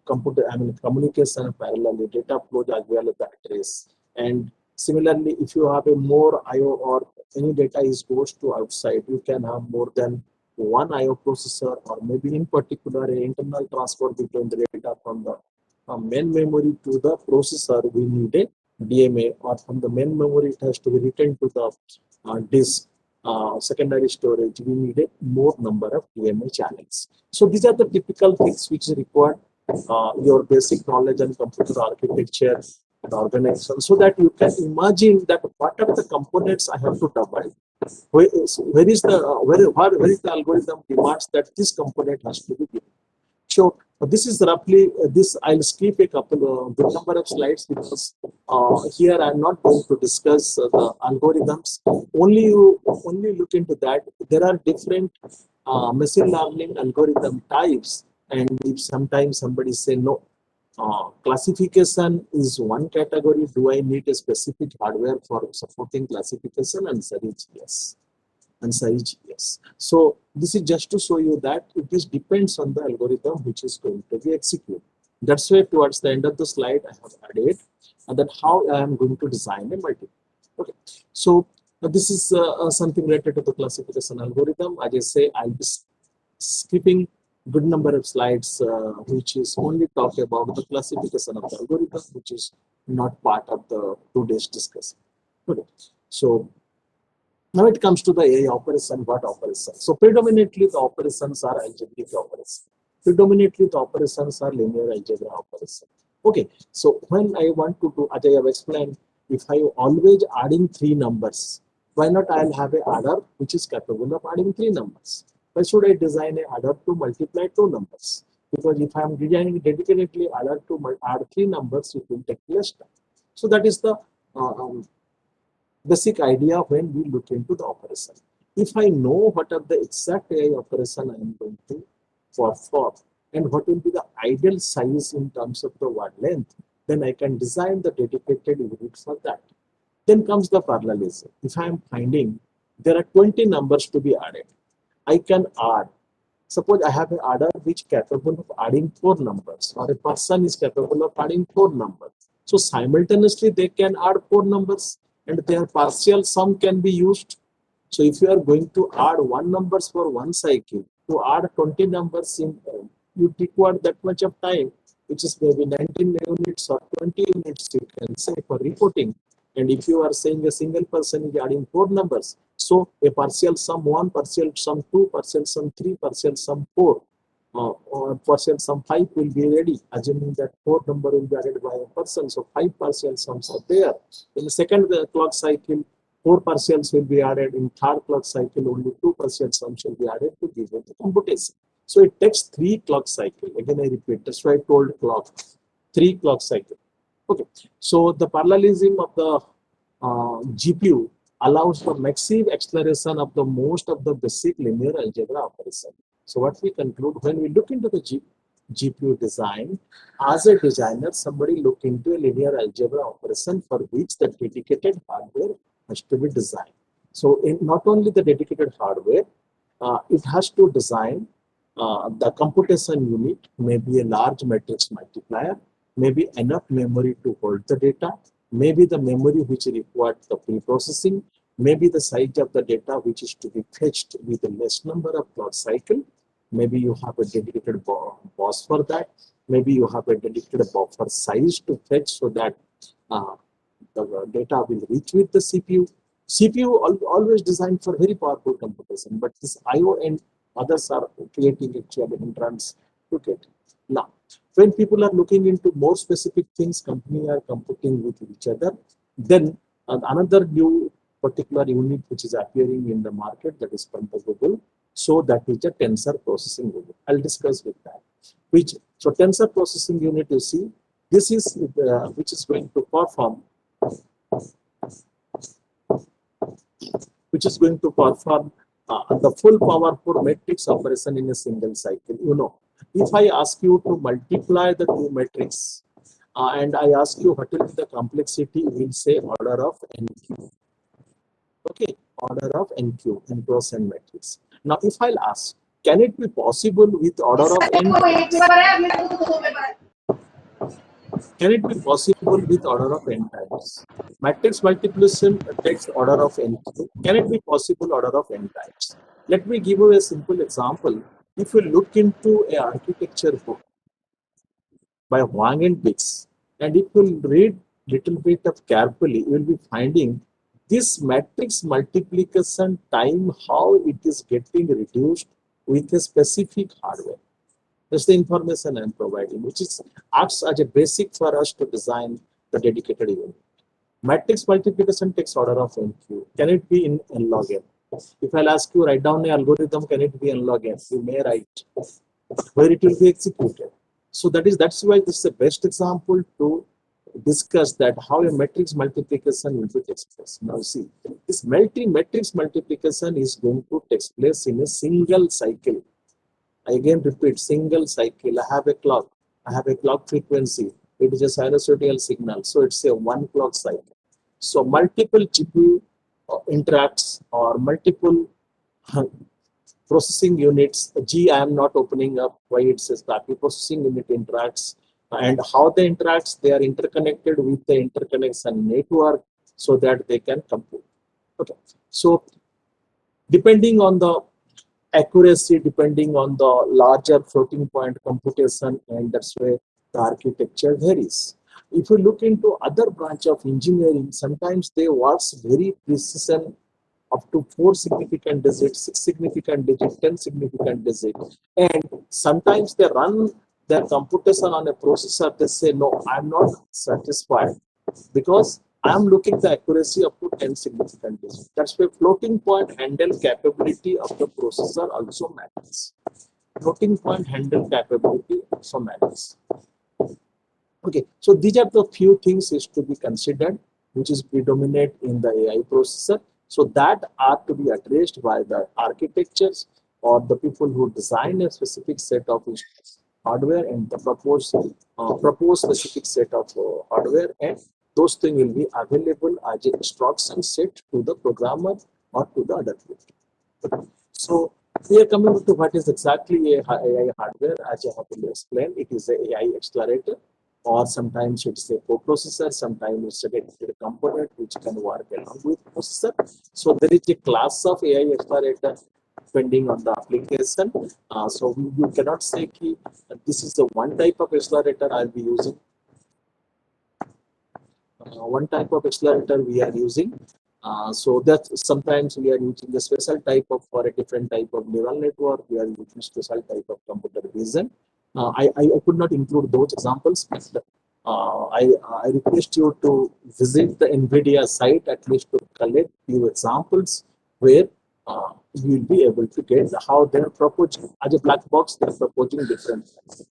Speaker 4: communication parallelly, data flow as well as the address. And similarly, if you have a more IO or any data goes to outside, you can have more than one IO processor, or maybe in particular an internal transfer between the data from the main memory to the processor. We need a DMA, or from the main memory it has to be written to the disk. Secondary storage, we need a more number of DMA channels. So these are the typical things which require your basic knowledge and computer architecture and organization, so that you can imagine that what are the components I have to divide. Where is the algorithm demands that this component has to be given. So this is roughly this. I'll skip a good number of slides, because here I'm not going to discuss the algorithms. Only look into that. There are different machine learning algorithm types, and if sometimes somebody say no, classification is one category. Do I need a specific hardware for supporting classification? Answer is yes. Answer is yes. So this is just to show you that it is depends on the algorithm which is going to be executed. That's why towards the end of the slide I have added that how I am going to design a multiple. Okay. So this is something related to the classification algorithm. As I say, I'll be skipping good number of slides which is only talk about the classification of the algorithm, which is not part of the today's discussion. Okay. So now it comes to the AI operation. What operation? So predominantly the operations are algebraic operations. Predominantly the operations are linear algebra operations. Okay. So when I want to do, as I have explained, if I always adding 3 numbers, why not I'll have a adder which is capable of adding 3 numbers? Why should I design a adder to multiply 2 numbers? Because if I am designing dedicatedly adder to add 3 numbers, it will take less time. So that is the basic idea when we look into the operation. If I know what are the exact AI operation I am going to perform and what will be the ideal size in terms of the word length, then I can design the dedicated unit for that. Then comes the parallelism. If I am finding there are 20 numbers to be added, I can add. Suppose I have an adder which is capable of adding 4 numbers, or a person is capable of adding 4 numbers. So simultaneously they can add 4 numbers, and their partial sum can be used. So if you are going to add 1 numbers for 1 cycle, to add 20 numbers in, you require that much of time, which is maybe 19 units or 20 units, you can say, for reporting. And if you are saying a single person is adding 4 numbers, so a partial sum 1, partial sum 2, partial sum 3, partial sum 4, or partial sum 5 will be ready, assuming that 4 number will be added by a person. So 5 partial sums are there. In the second clock cycle, 4 partials will be added. In third clock cycle, only 2 partial sums will be added to give it the computation. So it takes 3 clock cycle. Again, I repeat, that's why I told clock, 3 clock cycle. Okay, so the parallelism of the GPU allows for massive acceleration of the most of the basic linear algebra operation. So what we conclude when we look into the GPU design, as a designer, somebody look into a linear algebra operation for which the dedicated hardware has to be designed. So in not only the dedicated hardware, it has to design the computation unit, maybe a large matrix multiplier, maybe enough memory to hold the data, maybe the memory which required the pre-processing, maybe the size of the data which is to be fetched with a less number of clock cycle. Maybe you have a dedicated bus for that. Maybe you have a dedicated buffer size to fetch so that the data will reach with the CPU. CPU always designed for very powerful computation, but this IO and others are creating actually hindrance to get. Now, when people are looking into more specific things, companies are competing with each other. Then another new particular unit which is appearing in the market, that is composable. So that is a tensor processing unit. I'll discuss with that. So tensor processing unit, you see, this is which is going to perform the full powerful matrix operation in a single cycle. You know, if I ask you to multiply the two matrices and I ask you what will be the complexity, we'll say order of NQ. Okay, order of NQ, n cross n matrix. Now, if I'll ask, can it be possible with order of n? Can it be possible with order of n times? Matrix multiplication takes order of NQ. Can it be possible order of n times? Let me give you a simple example. If you look into an architecture book by Huang and Bix, and if you read little bit of carefully, you will be finding this matrix multiplication time, how it is getting reduced with a specific hardware. That's the information I'm providing, which acts as a basic for us to design the dedicated unit. Matrix multiplication takes order of NQ. Can it be in n log n? If I'll ask you write down an algorithm, can it be n log n? You may write where it will be executed. So that's why this is the best example to discuss that how a matrix multiplication will be takes place. Now see, this matrix multiplication is going to take place in a single cycle. I again repeat, single cycle. I have a clock frequency. It is a sinusoidal signal, so it's a 1 clock cycle. So multiple GPU interacts or multiple processing units. I am not opening up why it says that the processing unit interacts, and how they interact. They are interconnected with the interconnection network so that they can compute. Okay, so depending on the accuracy, depending on the larger floating point computation, and that's where the architecture varies. If you look into other branch of engineering, sometimes they work very precision up to 4 significant digits, 6 significant digits, 10 significant digits, and sometimes they run their computation on a processor. They say, no, I'm not satisfied because I'm looking at the accuracy up to 10 significant digits. That's why floating point handle capability of the processor also matters. Floating point handle capability also matters. Okay, so these are the few things is to be considered, which is predominant in the AI processor. So that are to be addressed by the architectures or the people who design a specific set of hardware and the proposed specific set of hardware, and those things will be available as an instruction set to the programmer or to the other people. So we are coming to what is exactly a AI hardware. As I have to explain, it is an AI accelerator, or sometimes it's a coprocessor, sometimes it's a dedicated component which can work along with processor. So there is a class of AI accelerator depending on the application. So you cannot say ki, this is the one type of accelerator I'll be using. One type of accelerator we are using. So that sometimes we are using a special type of, for a different type of neural network, we are using special type of computer vision. I could not include those examples, but I request you to visit the NVIDIA site at least to collect few examples where you will be able to get how they are proposing as a black box. They are proposing different things.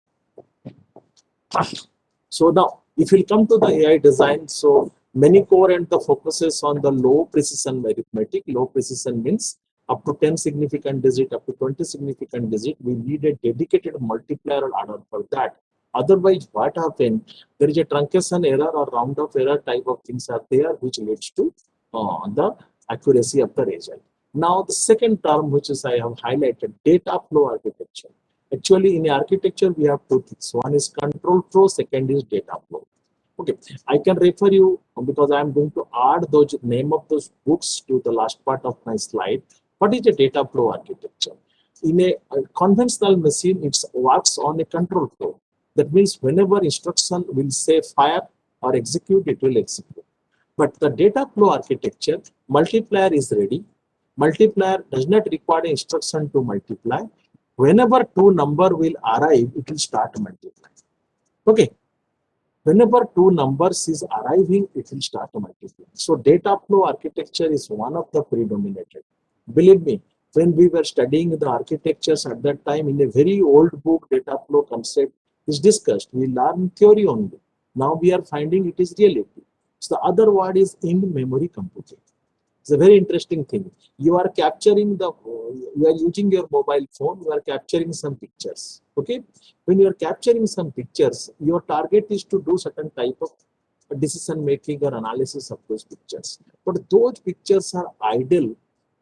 Speaker 4: So now, if you come to the AI design, so many core and the focuses on the low precision arithmetic. Low precision means up to 10 significant digit, up to 20 significant digit. We need a dedicated multiplier or adder for that. Otherwise, what happens? There is a truncation error or round of error type of things are there, which leads to the accuracy of the result. Now, the second term, which is I have highlighted, data flow architecture. Actually, in architecture, we have two things. One is control flow, second is data flow. Okay, I can refer you because I am going to add those name of those books to the last part of my slide. What is a data flow architecture? In a conventional machine, it works on a control flow. That means whenever instruction will say fire or execute, it will execute. But the data flow architecture, multiplier is ready. Multiplier does not require instruction to multiply. Whenever two number will arrive, it will start multiplying. Okay. Whenever two numbers is arriving, it will start multiplying. So data flow architecture is one of the predominated. Believe me, when we were studying the architectures at that time, in a very old book, data flow concept is discussed. We learn theory only. Now we are finding it is reality. So the other word is in-memory computing. It's a very interesting thing. You are capturing you are using your mobile phone, you are capturing some pictures. Okay. When you are capturing some pictures, your target is to do certain type of decision making or analysis of those pictures. But those pictures are idle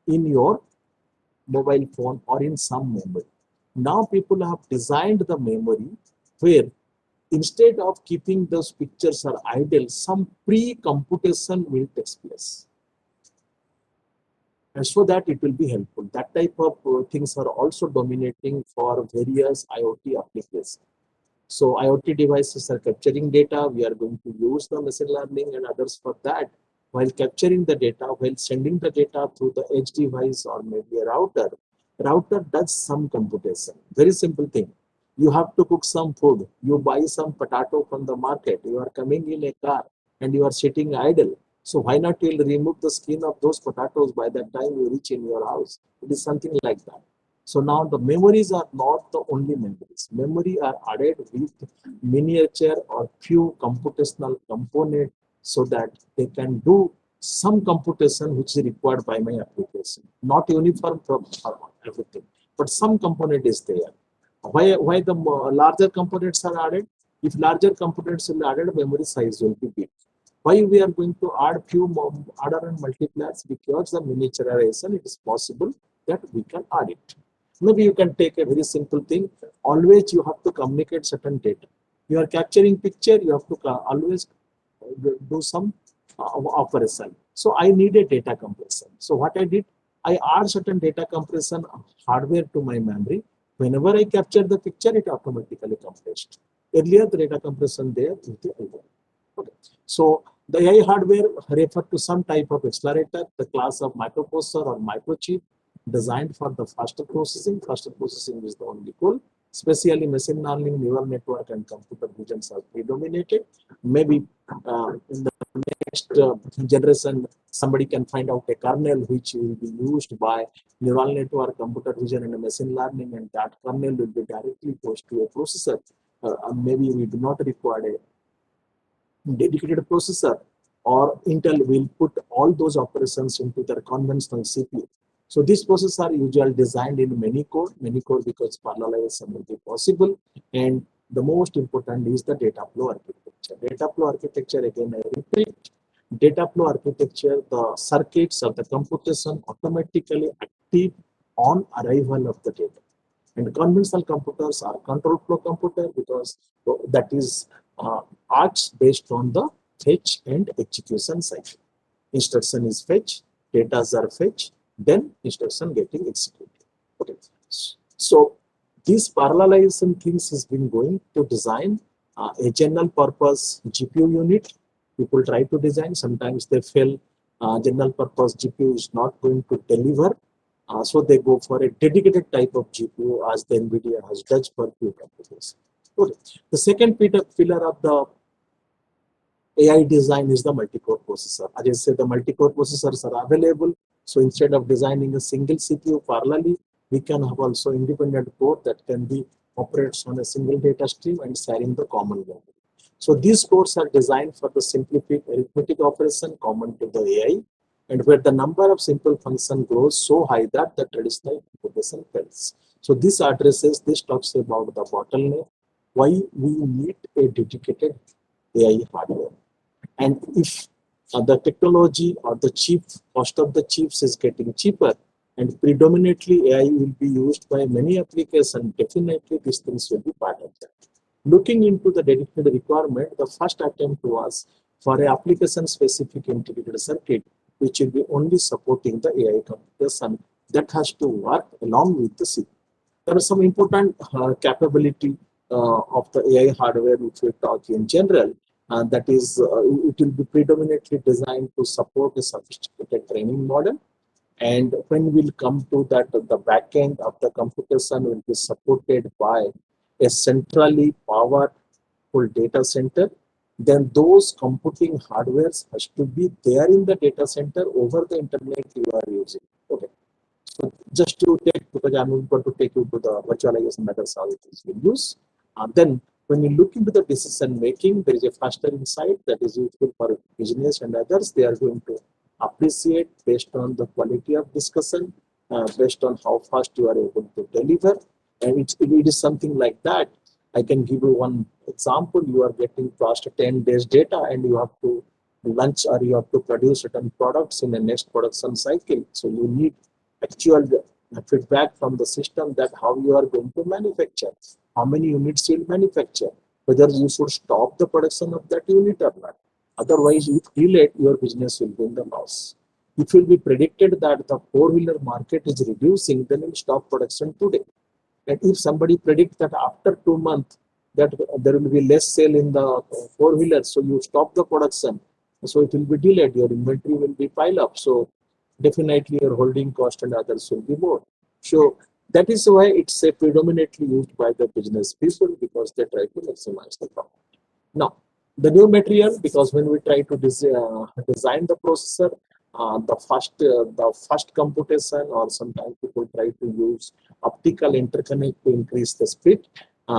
Speaker 4: in your mobile phone or in some memory. Now people have designed the memory where instead of keeping those pictures are idle, some pre-computation will take place. And so that it will be helpful. That type of things are also dominating for various IoT applications. So IoT devices are capturing data. We are going to use the machine learning and others for that. While capturing the data, while sending the data through the edge device or maybe a router, router does some computation. Very simple thing. You have to cook some food. You buy some potato from the market. You are coming in a car and you are sitting idle. So why not you will remove the skin of those potatoes by the time you reach in your house? It is something like that. So now the memories are not the only memories. Memory are added with miniature or few computational component so that they can do some computation which is required by my application. Not uniform for everything, but some component is there. Why the larger components are added? If larger components are added, memory size will be big. Why we are going to add few more adder and multipliers? Because the miniaturization, it is possible that we can add it. Maybe you can take a very simple thing. Always you have to communicate certain data. You are capturing picture, you have to always do some operation. So I need a data compression. So what I did, I add certain data compression hardware to my memory. Whenever I capture the picture, it automatically compressed. Earlier, the data compression there is the other. Okay. So the AI hardware refer to some type of accelerator, the class of microprocessor or microchip designed for the faster processing. Faster processing is the only goal. Especially machine learning, neural network, and computer vision are predominated. Maybe in the next generation, somebody can find out a kernel which will be used by neural network, computer vision, and machine learning, and that kernel will be directly pushed to a processor. Maybe we do not require a dedicated processor, or Intel will put all those operations into their conventional CPU. So these processes are usually designed in many core because parallelization will be possible. And the most important is the data flow architecture. Data flow architecture, again, I repeat, data flow architecture, the circuits of the computation automatically active on arrival of the data. And conventional computers are control flow computer because that is acts based on the fetch and execution cycle. Instruction is fetch, data are fetch, then instruction getting executed. So this parallelization things has been going to design a general purpose GPU unit. People try to design, sometimes they fail. General purpose GPU is not going to deliver. So they go for a dedicated type of GPU as the NVIDIA has done for few computers. Okay. The second pillar of the AI design is the multi-core processor. As I said, the multi-core processors are available. So instead of designing a single CPU parallelly, we can have also independent core that can be operates on a single data stream and sharing the common memory. So these cores are designed for the simplified arithmetic operation common to the AI, and where the number of simple functions grows so high that the traditional computation fails. So this talks about the bottleneck, why we need a dedicated AI hardware. And if the technology or the cost of the chips is getting cheaper and predominantly AI will be used by many applications, definitely these things will be part of that. Looking into the dedicated requirement, the first attempt was for an application specific integrated circuit, which will be only supporting the AI computation that has to work along with the CPU. There are some important capability of the AI hardware which we talk in general. That is, it will be predominantly designed to support a sophisticated training model. And when we'll come to that, the back end of the computation will be supported by a centrally powerful data center. Then those computing hardwares has to be there in the data center over the internet you are using. Okay. So just to take, because I'm going to take you to the virtualization methods how it is being used. Then when you look into the decision making, there is a faster insight that is useful for business and others. They are going to appreciate based on the quality of discussion, based on how fast you are able to deliver. And it is something like that. I can give you one example. You are getting past 10 days data and you have to launch or you have to produce certain products in the next production cycle. So you need actual feedback from the system that how you are going to manufacture, how many units you'll manufacture, whether you should stop the production of that unit or not. Otherwise, if delayed, your business will be in the loss. If it will be predicted that the four-wheeler market is reducing, then you'll stop production today. And if somebody predicts that after 2 months that there will be less sale in the four-wheeler, so you stop the production, so it will be delayed, your inventory will be piled up. So definitely your holding cost and others will be more. So that is why it's a predominantly used by the business people, because they try to maximize the profit. Now, the new material, because when we try to design the processor, the first computation, or sometimes people try to use optical interconnect to increase the speed,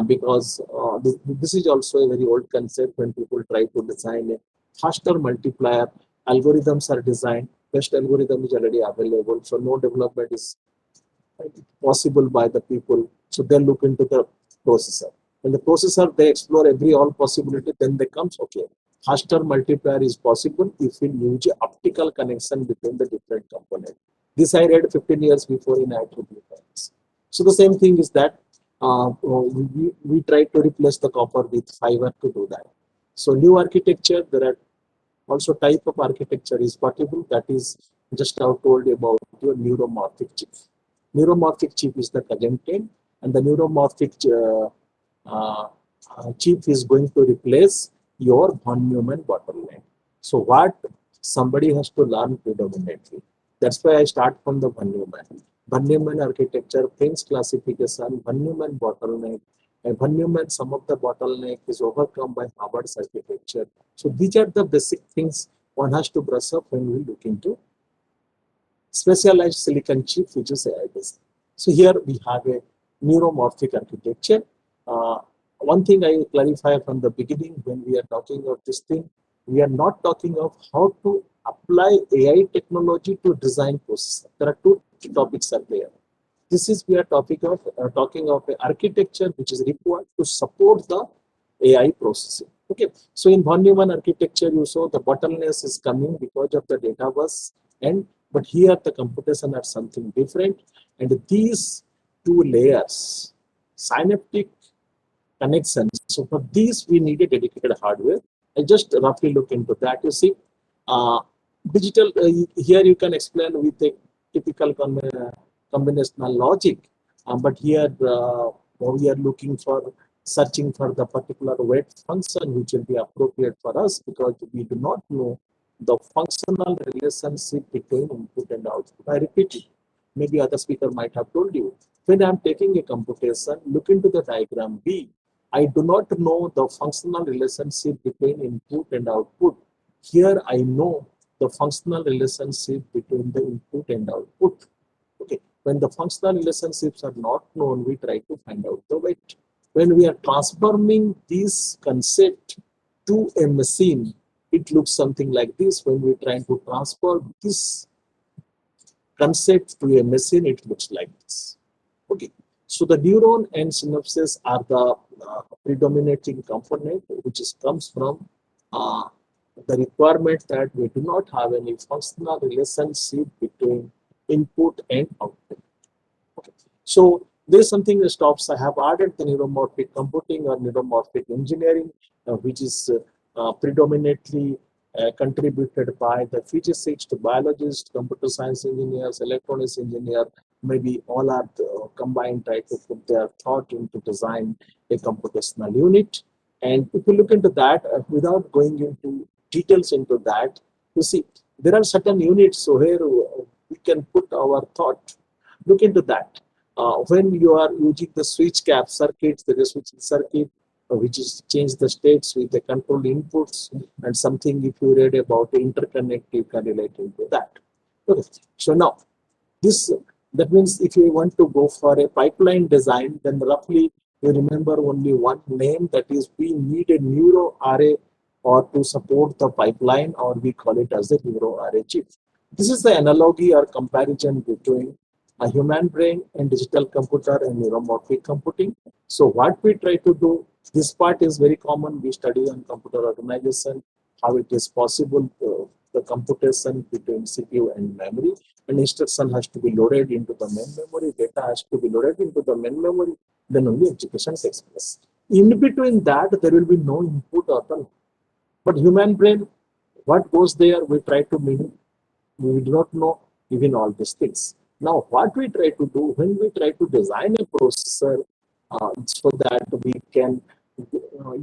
Speaker 4: because this is also a very old concept. When people try to design a faster multiplier, algorithms are designed, best algorithm is already available, so no development is possible by the people. So they look into the processor. When the processor, they explore all possibility, then they comes, okay, faster multiplier is possible if we use optical connection between the different components. This I read 15 years before in IEEE. So the same thing is that we try to replace the copper with fiber to do that. So new architecture, there are also type of architecture is possible. That is just now told about your neuromorphic chip. Neuromorphic chip is the current trend, and the neuromorphic chip is going to replace your von Neumann bottleneck. So what somebody has to learn predominantly. That's why I start from the von Neumann. Von Neumann architecture, Prince classification, von Neumann bottleneck. And von Neumann, some of the bottleneck is overcome by Hubbard's architecture. So these are the basic things one has to brush up when we look into specialized silicon chip, which is AI design. So here we have a neuromorphic architecture. One thing I clarify from the beginning, when we are talking of this thing, we are not talking of how to apply AI technology to design processor. There are two topics are there. This is we are talking of an architecture which is required to support the AI processing. Okay, so in von Neumann architecture, you saw the bottlenecks is coming because of the data bus, but here the computation are something different, and these two layers, synaptic connections. So for these, we need a dedicated hardware. I just roughly look into that. You see, digital here you can explain with a typical combinational logic. But here we are looking for searching for the particular weight function which will be appropriate for us because we do not know the functional relationship between input and output. I repeat it. Maybe other speaker might have told you. When I'm taking a computation, look into the diagram B. I do not know the functional relationship between input and output. Here I know the functional relationship between the input and output. Okay. When the functional relationships are not known, we try to find out the weight. When we are transforming this concept to a machine, it looks something like this. When we try to transfer this concept to a machine, it looks like this. Okay. So the neuron and synapses are the predominating component which comes from the requirement that we do not have any functional relationship between input and output. Okay. So there's something that stops. I have added the neuromorphic computing or neuromorphic engineering, which is predominantly contributed by the physicists, biologists, computer science engineers, electronics engineer. Maybe all are combined, try to put their thought into design a computational unit. And if you look into that, without going into details into that, you see there are certain units where we can put our thought. Look into that. When you are using the switch cap circuits, there is a switching circuit which is change the states with the control inputs and something. If you read about interconnect, you can relate into that. Okay. So now this that means if you want to go for a pipeline design, then roughly you remember only one name, that is we need a neuro array or to support the pipeline, or we call it as a neuro array chip. This is the analogy or comparison between a human brain and digital computer and neuromorphic computing. So what we try to do, this part is very common. We study on computer organization, how it is possible the computation between CPU and memory, and instruction has to be loaded into the main memory, data has to be loaded into the main memory, then only execution takes place. In between that, there will be no input at all. But human brain, what goes there, we try to mean, we do not know even all these things. Now, what we try to do when we try to design a processor so that we can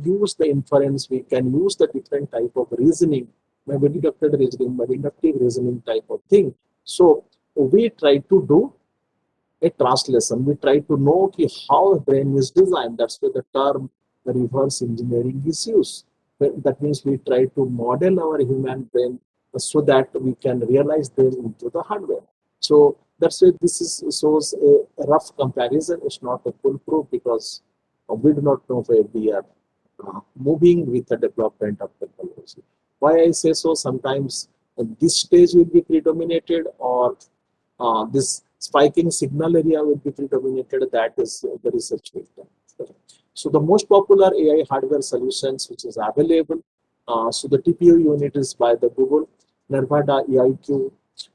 Speaker 4: use the inference, we can use the different type of reasoning, maybe deductive reasoning, but inductive reasoning type of thing. So we try to do a translation. We try to know how a brain is designed. That's where the term reverse engineering is used. That means we try to model our human brain so that we can realize them into the hardware. So that's why this is shows a rough comparison. It's not a foolproof because we do not know where we are moving with the development of technology. Why I say so? Sometimes this stage will be predominated, or this spiking signal area will be predominated. That is the research will done. So the most popular AI hardware solutions which is available. So the TPU unit is by the Google, Nervada, EIQ,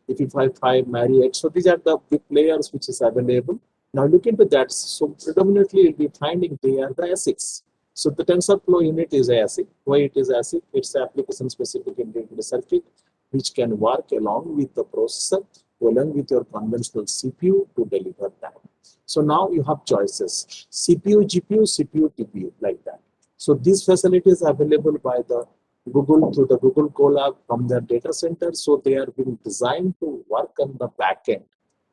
Speaker 4: EP55, Marriott. So these are the big players which is available. Now look into that. So predominantly you'll be finding they are the ASICs. So the TensorFlow unit is ASIC. Why it is ASIC? It's the application specific integrated circuit which can work along with the processor, along with your conventional CPU to deliver that. So now you have choices: CPU, GPU, CPU, TPU, like that. So these facilities are available by the Google through the Google Colab from their data center. So they are being designed to work on the back end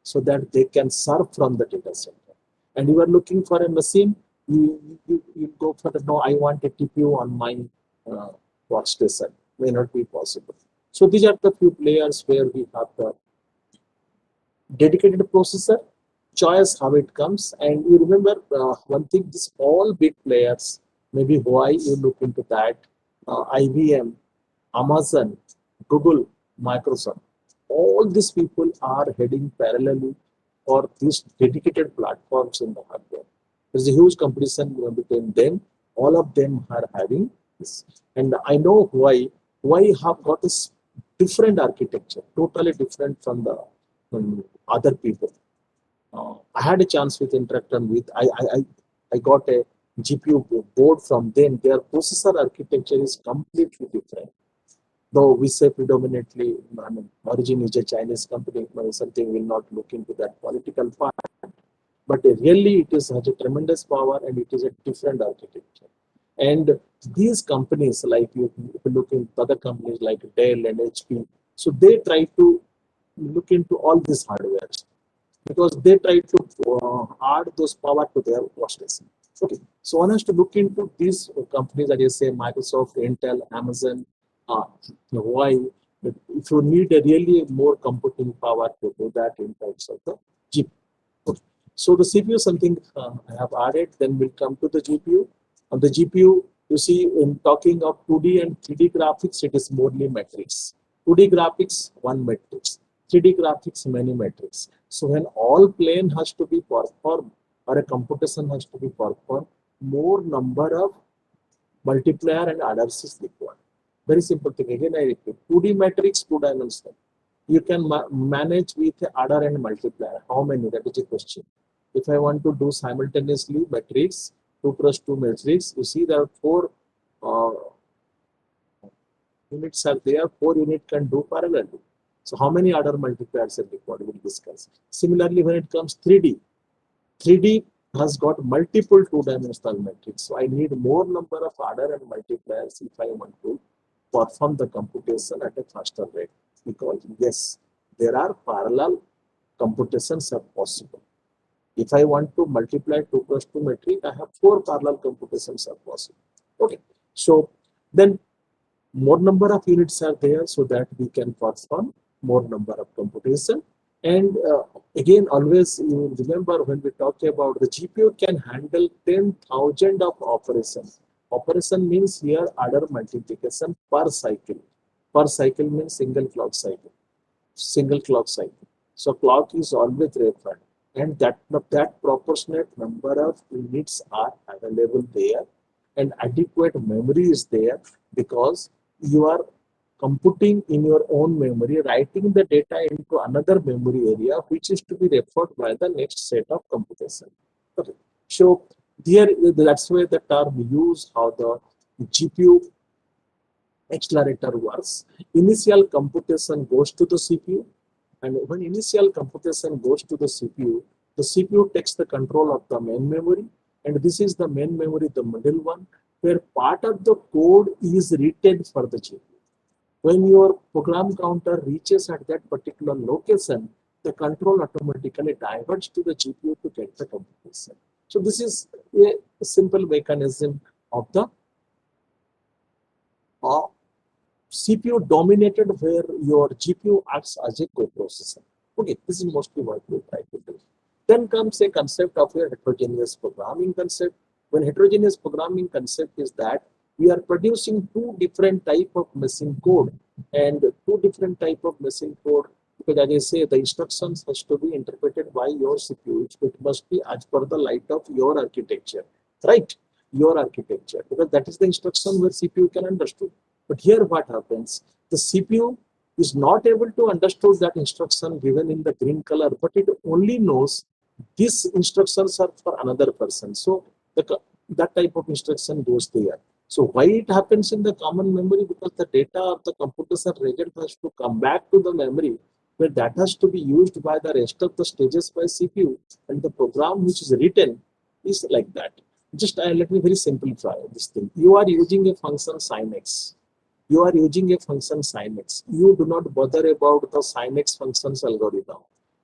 Speaker 4: so that they can serve from the data center. And you are looking for a machine, you go for the no, I want a TPU on my workstation. May not be possible. So these are the few players where we have the dedicated processor, choice how it comes. And you remember one thing, this all big players, maybe why you look into that, IBM, Amazon, Google, Microsoft, all these people are heading parallelly for these dedicated platforms in the hardware. There's a huge competition between them. All of them are having this. And I know why have got this different architecture, totally different from the other people. I had a chance with Interacton with I got a GPU board from them. Their processor architecture is completely different. Though we say predominantly, Origin is a Chinese company, something will not look into that political part. but really it has a tremendous power and it is a different architecture. And these companies, like if you look in other companies like Dell and HP, so they try to look into all these hardwares because they try to add those power to their workstation. Okay, so one has to look into these companies that you say Microsoft, Intel, Amazon, Huawei. If you need a really more computing power to do that in terms of the GPU. Okay. So the CPU is something I have added. Then we'll come to the GPU. On the GPU, you see, in talking of 2D and 3D graphics, it is morely matrix. 2D graphics, one matrix. 3D graphics, many matrix. So when all plane has to be performed or a computation has to be performed, more number of multiplier and adders is required. Very simple thing. Again, I repeat, 2D matrix, 2 dimensional. You can manage with adder and multiplier. How many? That is a question. If I want to do simultaneously matrix, 2 plus 2 matrix, you see there are 4 units are there, 4 units can do parallelly. So how many adder multipliers are required? We'll discuss. Similarly, when it comes 3D, 3D has got multiple 2-dimensional matrix. So I need more number of adder and multipliers if I want to perform the computation at a faster rate. Because yes, there are parallel computations are possible. If I want to multiply 2 plus 2 matrix, I have 4 parallel computations are possible. Okay, so then more number of units are there so that we can perform more number of computation. And again, always you remember when we talk about the GPU can handle 10,000 of operations. Operation means here adder multiplication per cycle. Per cycle means single clock cycle. Single clock cycle. So clock is always referred, and that proportionate number of units are available there, and adequate memory is there because you are computing in your own memory, writing the data into another memory area, which is to be referred by the next set of computation. Okay. So here, that's why the term used, how the GPU accelerator works. Initial computation goes to the CPU, and when initial computation goes to the CPU takes the control of the main memory, and this is the main memory, the middle one, where part of the code is written for the GPU. When your program counter reaches at that particular location, the control automatically diverts to the GPU to get the computation. So this is a simple mechanism of the CPU dominated, where your GPU acts as a coprocessor. Okay, this is mostly what we try to do. Then comes a concept of a heterogeneous programming concept. When heterogeneous programming concept is that we are producing 2 different type of machine code, and 2 different type of machine code, because as I say, the instructions has to be interpreted by your CPU. It must be as per the light of your architecture, right? Your architecture, because that is the instruction where CPU can understand. But here what happens, the CPU is not able to understand that instruction given in the green color, but it only knows these instructions are for another person. So that type of instruction goes there. So why it happens in the common memory? Because the data of the computation result has to come back to the memory, where that has to be used by the rest of the stages by CPU, and the program which is written is like that. Just let me very simplify this thing. You are using a function sin x. You are using a function sin x. You do not bother about the sin x functions algorithm.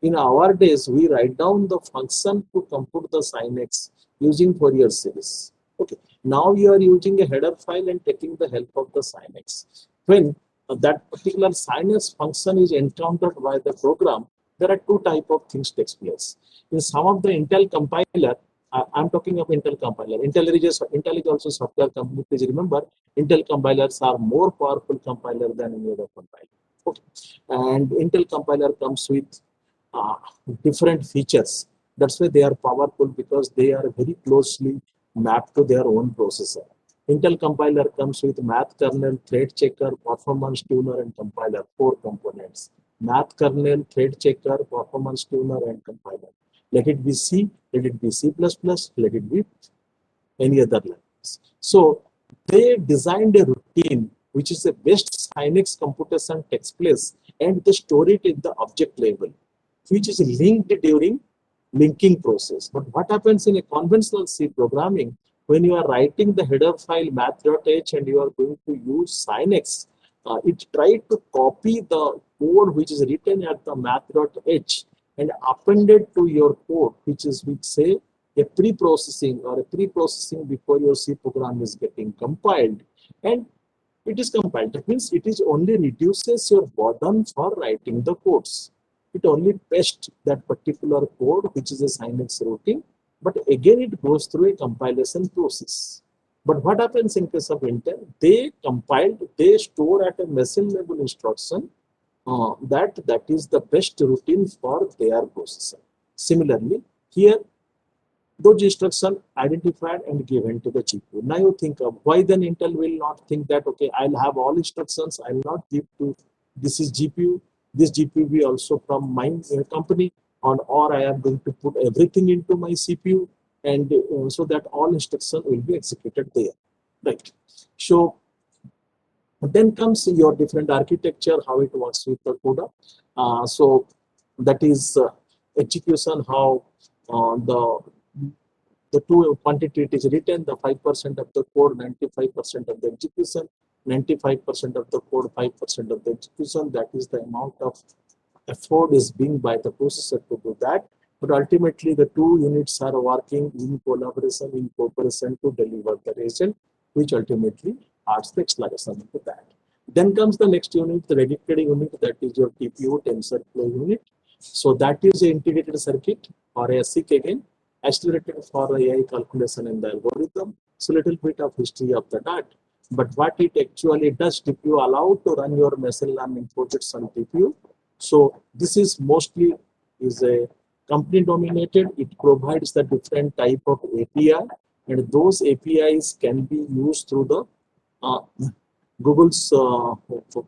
Speaker 4: In our days, we write down the function to compute the sin x using Fourier series. Okay. Now you are using a header file and taking the help of the sin x. When that particular sin x function is encountered by the program, there are 2 type of things takes place. In some of the Intel compiler, I'm talking of Intel compiler. Intel is also software company. Please remember, Intel compilers are more powerful compiler than any other compiler. Okay. And Intel compiler comes with different features. That's why they are powerful, because they are very closely mapped to their own processor. Intel compiler comes with math kernel, thread checker, performance tuner, and compiler, 4 components. Math kernel, thread checker, performance tuner, and compiler. Let it be C, let it be C++, let it be any other language. So they designed a routine which is the best sin x computation takes place, and they store it in the object level, which is linked during linking process. But what happens in a conventional C programming, when you are writing the header file math.h and you are going to use Synapse, it tried to copy the code which is written at the math.h and appended to your code, which say a pre-processing before your C program is getting compiled, and it is compiled. That means it is only reduces your burden for writing the codes. It only pastes that particular code which is a Synapse routing, but again it goes through a compilation process. But what happens in case of Intel? They compiled, they store at a machine level instruction that is the best routine for their processor. Similarly, here those instructions identified and given to the GPU. Now you think of why then Intel will not think that, okay, I'll have all instructions, I'll not give to this is GPU, this GPU be also from my company, or I am going to put everything into my CPU, and so that all instruction will be executed there, right? So then comes your different architecture, how it works with the CUDA. So that is execution, how the two quantity it is written, the 5% of the code, 95% of the execution, 95% of the code, 5% of the execution. That is the amount of effort is being by the processor to do that. But ultimately, the two units are working in collaboration, in cooperation to deliver the result, which ultimately adds the acceleration into that. Then comes the next unit, the dedicated unit, that is your TPU, TensorFlow unit. So that is an integrated circuit or a ASIC again, accelerated for AI calculation and the algorithm. So little bit of history of that. But what it actually does, TPU allowed to run your machine learning projects on TPU. So this is mostly is a company dominated. It provides the different type of API, and those APIs can be used through the Google's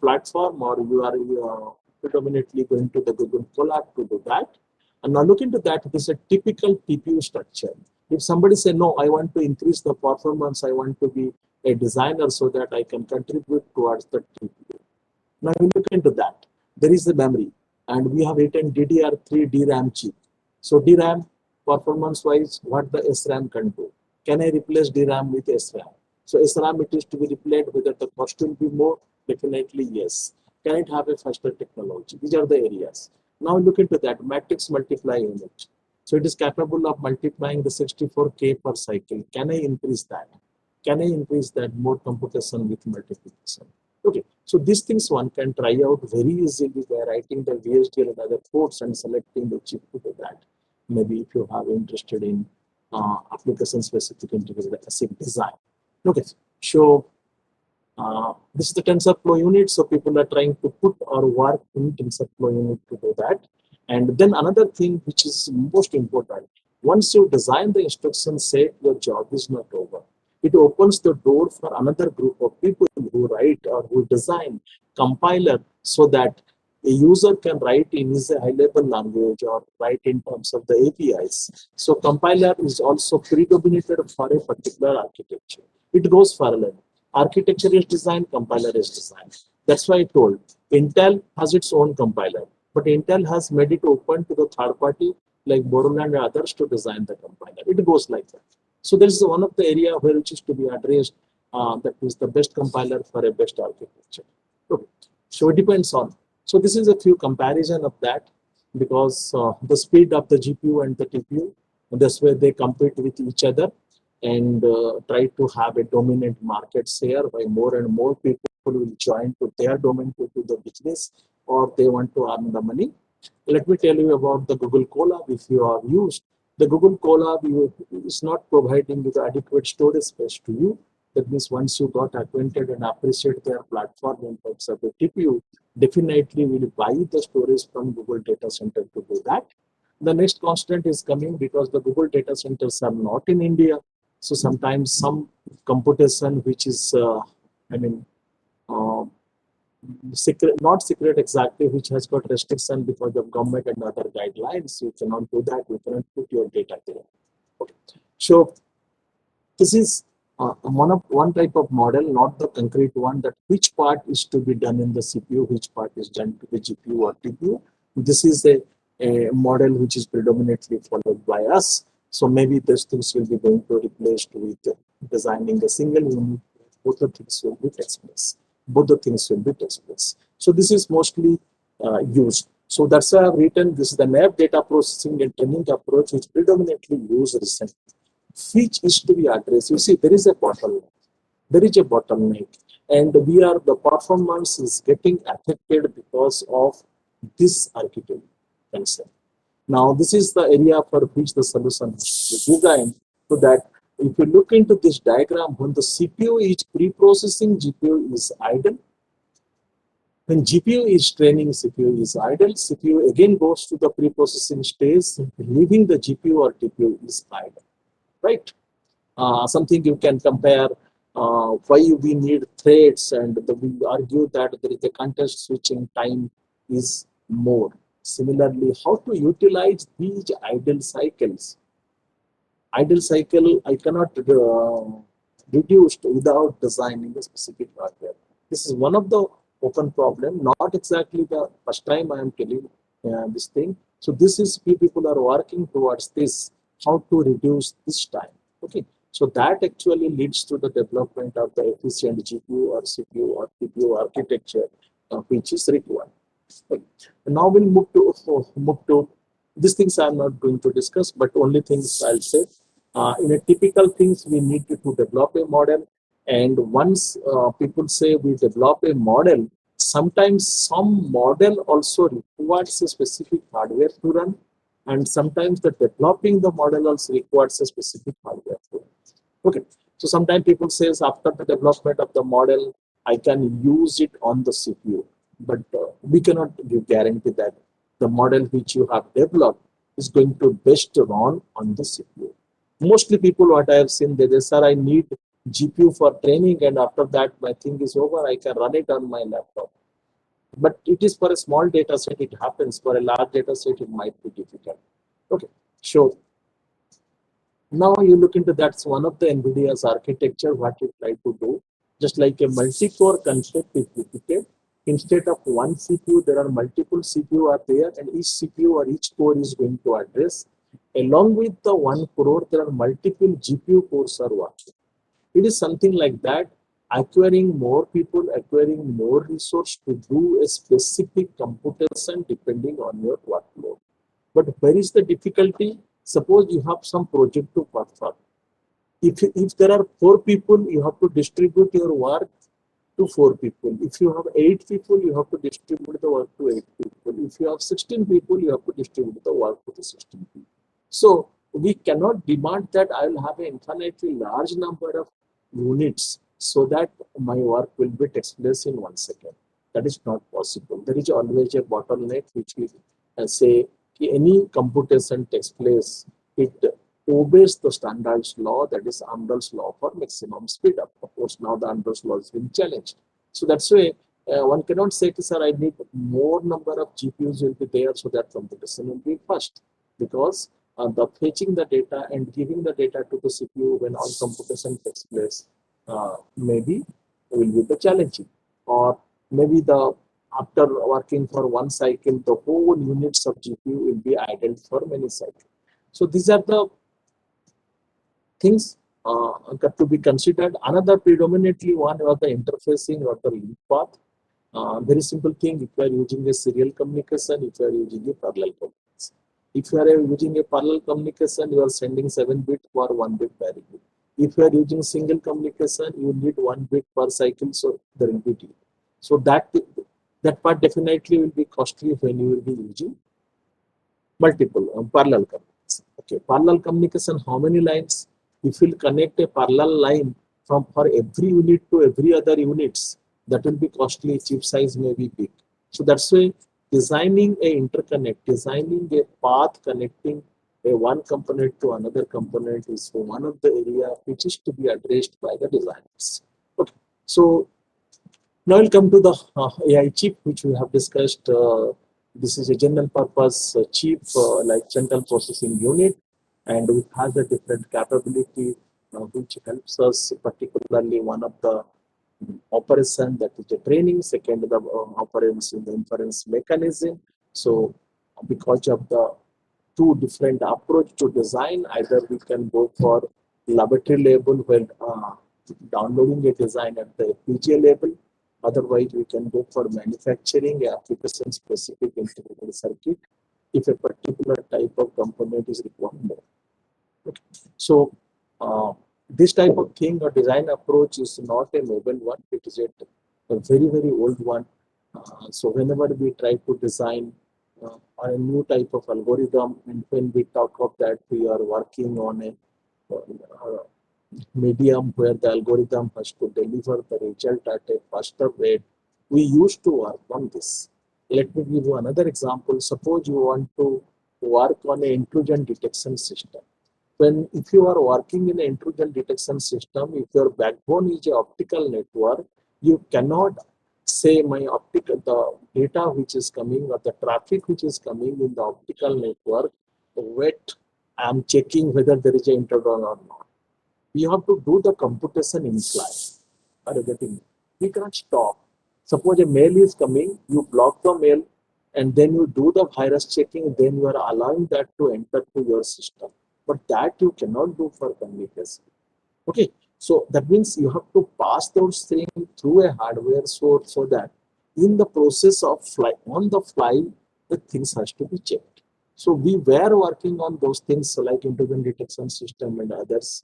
Speaker 4: platform, or you are predominantly going to the Google Colab to do that. And now look into that. This is a typical TPU structure. If somebody say, no, I want to increase the performance, I want to be a designer so that I can contribute towards the TPU. Now we look into that. There is the memory, and we have written DDR3 DRAM chip. So DRAM, performance-wise, what the SRAM can do. Can I replace DRAM with SRAM? So SRAM, it is to be replaced. Whether the cost will be more? Definitely yes. Can it have a faster technology? These are the areas. Now look into that matrix multiply unit. So it is capable of multiplying the 64K per cycle. Can I increase that? Can I increase that more computation with multiplication? Okay, so these things one can try out very easily by writing the VHDL and other codes and selecting the chip to do that. Maybe if you are interested in application specific integrated ASIC design. Okay, so this is the TensorFlow unit. So people are trying to put or work in TensorFlow unit to do that. And then another thing which is most important, once you design the instruction set, your job is not over. It opens the door for another group of people who write or who design compiler so that a user can write in his high-level language or write in terms of the APIs. So compiler is also predominated for a particular architecture. It goes parallel. Architecture is designed, compiler is designed. That's why I told Intel has its own compiler, but Intel has made it open to the third party like Borland and others to design the compiler. It goes like that. So there is one of the area where which is to be addressed, that is the best compiler for a best architecture. Okay. So it depends on. So this is a few comparison of that, because the speed of the GPU and the TPU, and that's where they compete with each other and try to have a dominant market share by more and more people will join to their domain to do the business, or they want to earn the money. Let me tell you about the Google Colab. If you are used, the Google Colab is not providing the adequate storage space to you. That means once you got acquainted and appreciate their platform in terms of the TPU, definitely will buy the storage from Google data center to do that. The next constant is coming because the Google data centers are not in India. So sometimes some computation which is, secret, not secret exactly, which has got restriction because of government and other guidelines. You cannot do that. You cannot put your data there. Okay. So this is one type of model, not the concrete one, that which part is to be done in the CPU, which part is done to the GPU or TPU. This is a a model which is predominantly followed by us. So maybe those things will be going to replaced with designing a single unit. Both the things will be text place. Both the things will be text place. So this is mostly used. So that's why I've written this is the NAV data processing and training approach which predominantly used recently, which is to be addressed. You see, there is a bottleneck. There is a bottleneck, and the performance is getting affected because of this architecture concern. Now, this is the area for which the solution is designed, so that if you look into this diagram, when the CPU is pre-processing, GPU is idle. When GPU is training, CPU is idle. CPU again goes to the pre-processing stage, leaving the GPU or TPU is idle, right? Something you can compare why we need threads, and we argue that there is a context switching time is more. Similarly, how to utilize these idle cycles. Idle cycle I cannot reduce without designing a specific hardware. This is one of the open problem, not exactly the first time I am telling this thing. So this is people are working towards this, how to reduce this time. Okay, so that actually leads to the development of the efficient GPU or CPU or TPU architecture which is required. Okay. Now we'll move to these things I'm not going to discuss, but only things I'll say. In a typical things, we need to develop a model. And once people say we develop a model, sometimes some model also requires a specific hardware to run. And sometimes the developing the model also requires a specific hardware to run. Okay. So sometimes people says after the development of the model, I can use it on the CPU. But we cannot give guarantee that the model which you have developed is going to best run on the CPU. Mostly people what I have seen, they say, sir, I need GPU for training, and after that my thing is over, I can run it on my laptop. But it is for a small data set, it happens. For a large data set, it might be difficult. Okay, so now you look into that's one of the NVIDIA's architecture, what you try to do. Just like a multi-core concept is repeated. Instead of one CPU, there are multiple CPU are there, and each CPU or each core is going to address. Along with the one core, there are multiple GPU cores are working. It is something like that, acquiring more people, acquiring more resource to do a specific computation depending on your workload. But where is the difficulty? Suppose you have some project to perform. If there are 4 people, you have to distribute your work to 4 people. If you have 8 people, you have to distribute the work to 8 people. If you have 16 people, you have to distribute the work to the 16 people. So we cannot demand that I will have an infinitely large number of units so that my work will be takes place in 1 second. That is not possible. There is always a bottleneck which we say any computation takes place, it obeys the standards law, that is Amdahl's law for maximum speed up. Of course, now the Amdahl's law has been challenged. So that's why one cannot say, sir, I need more number of GPUs will be there so that computation will be fast, because the fetching the data and giving the data to the CPU when all computation takes place maybe will be the challenging, or maybe the after working for 1 cycle, the whole units of GPU will be idle for many cycles. So these are the things got to be considered. Another predominantly one was the interfacing or the link path. Very simple thing, if you are using a serial communication, if you are using a parallel communication. If you are using a parallel communication, you are sending 7 bits for 1 bit parity. If you are using single communication, you need 1 bit per cycle, so there will be delay. So that part definitely will be costly when you will be using multiple parallel communication. Okay, parallel communication, how many lines? If you will connect a parallel line from for every unit to every other units, that will be costly, chip size may be big. So that's why designing a interconnect, designing a path connecting a one component to another component is one of the area which is to be addressed by the designers. Okay, so now we'll come to the AI chip, which we have discussed. This is a general purpose chip like central processing unit, and it has a different capability which helps us, particularly one of the operation that is the training, second the operations in the inference mechanism. So because of the two different approach to design. Either we can go for laboratory level when downloading a design at the FPGA level. Otherwise, we can go for manufacturing application specific integrated circuit if a particular type of component is required. Okay. So this type of thing or design approach is not a novel one. It is a very, very old one. So whenever we try to design a new type of algorithm, and when we talk of that, we are working on a medium where the algorithm has to deliver the result at a faster rate. We used to work on this. Let me give you another example. Suppose you want to work on an intrusion detection system. If you are working in an intrusion detection system, if your backbone is an optical network, you cannot say the data which is coming or the traffic which is coming in the optical network, wait, I'm checking whether there is an intrusion or not. You have to do the computation in flight. Are you getting it? We can't stop. Suppose a mail is coming, you block the mail, and then you do the virus checking, then you are allowing that to enter to your system. But that you cannot do for communication. Okay, so that means you have to pass those things through a hardware so that in the process of on the fly, the things has to be checked. So we were working on those things like intrusion detection system and others.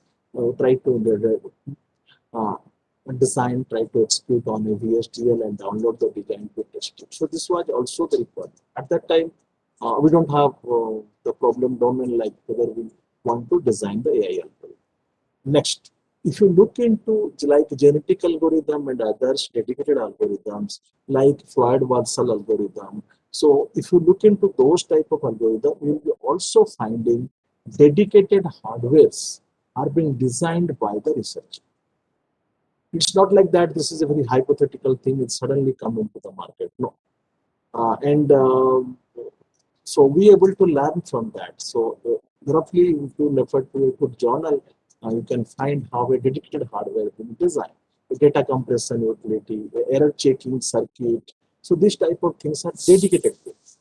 Speaker 4: Try to design, try to execute on a VHDL and download the design to test it. So this was also the requirement. At that time, we don't have the problem domain like whether we want to design the AI algorithm. Next, if you look into like genetic algorithm and others dedicated algorithms like Floyd-Warshall algorithm. So if you look into those type of algorithm, you'll be also finding dedicated hardwares are being designed by the researcher. It's not like that this is a very hypothetical thing, it's suddenly come into the market. No. So we are able to learn from that. So roughly, if you refer to a good journal, you can find how a dedicated hardware has been designed. The data compression utility, the error checking circuit. So this type of things are dedicated things,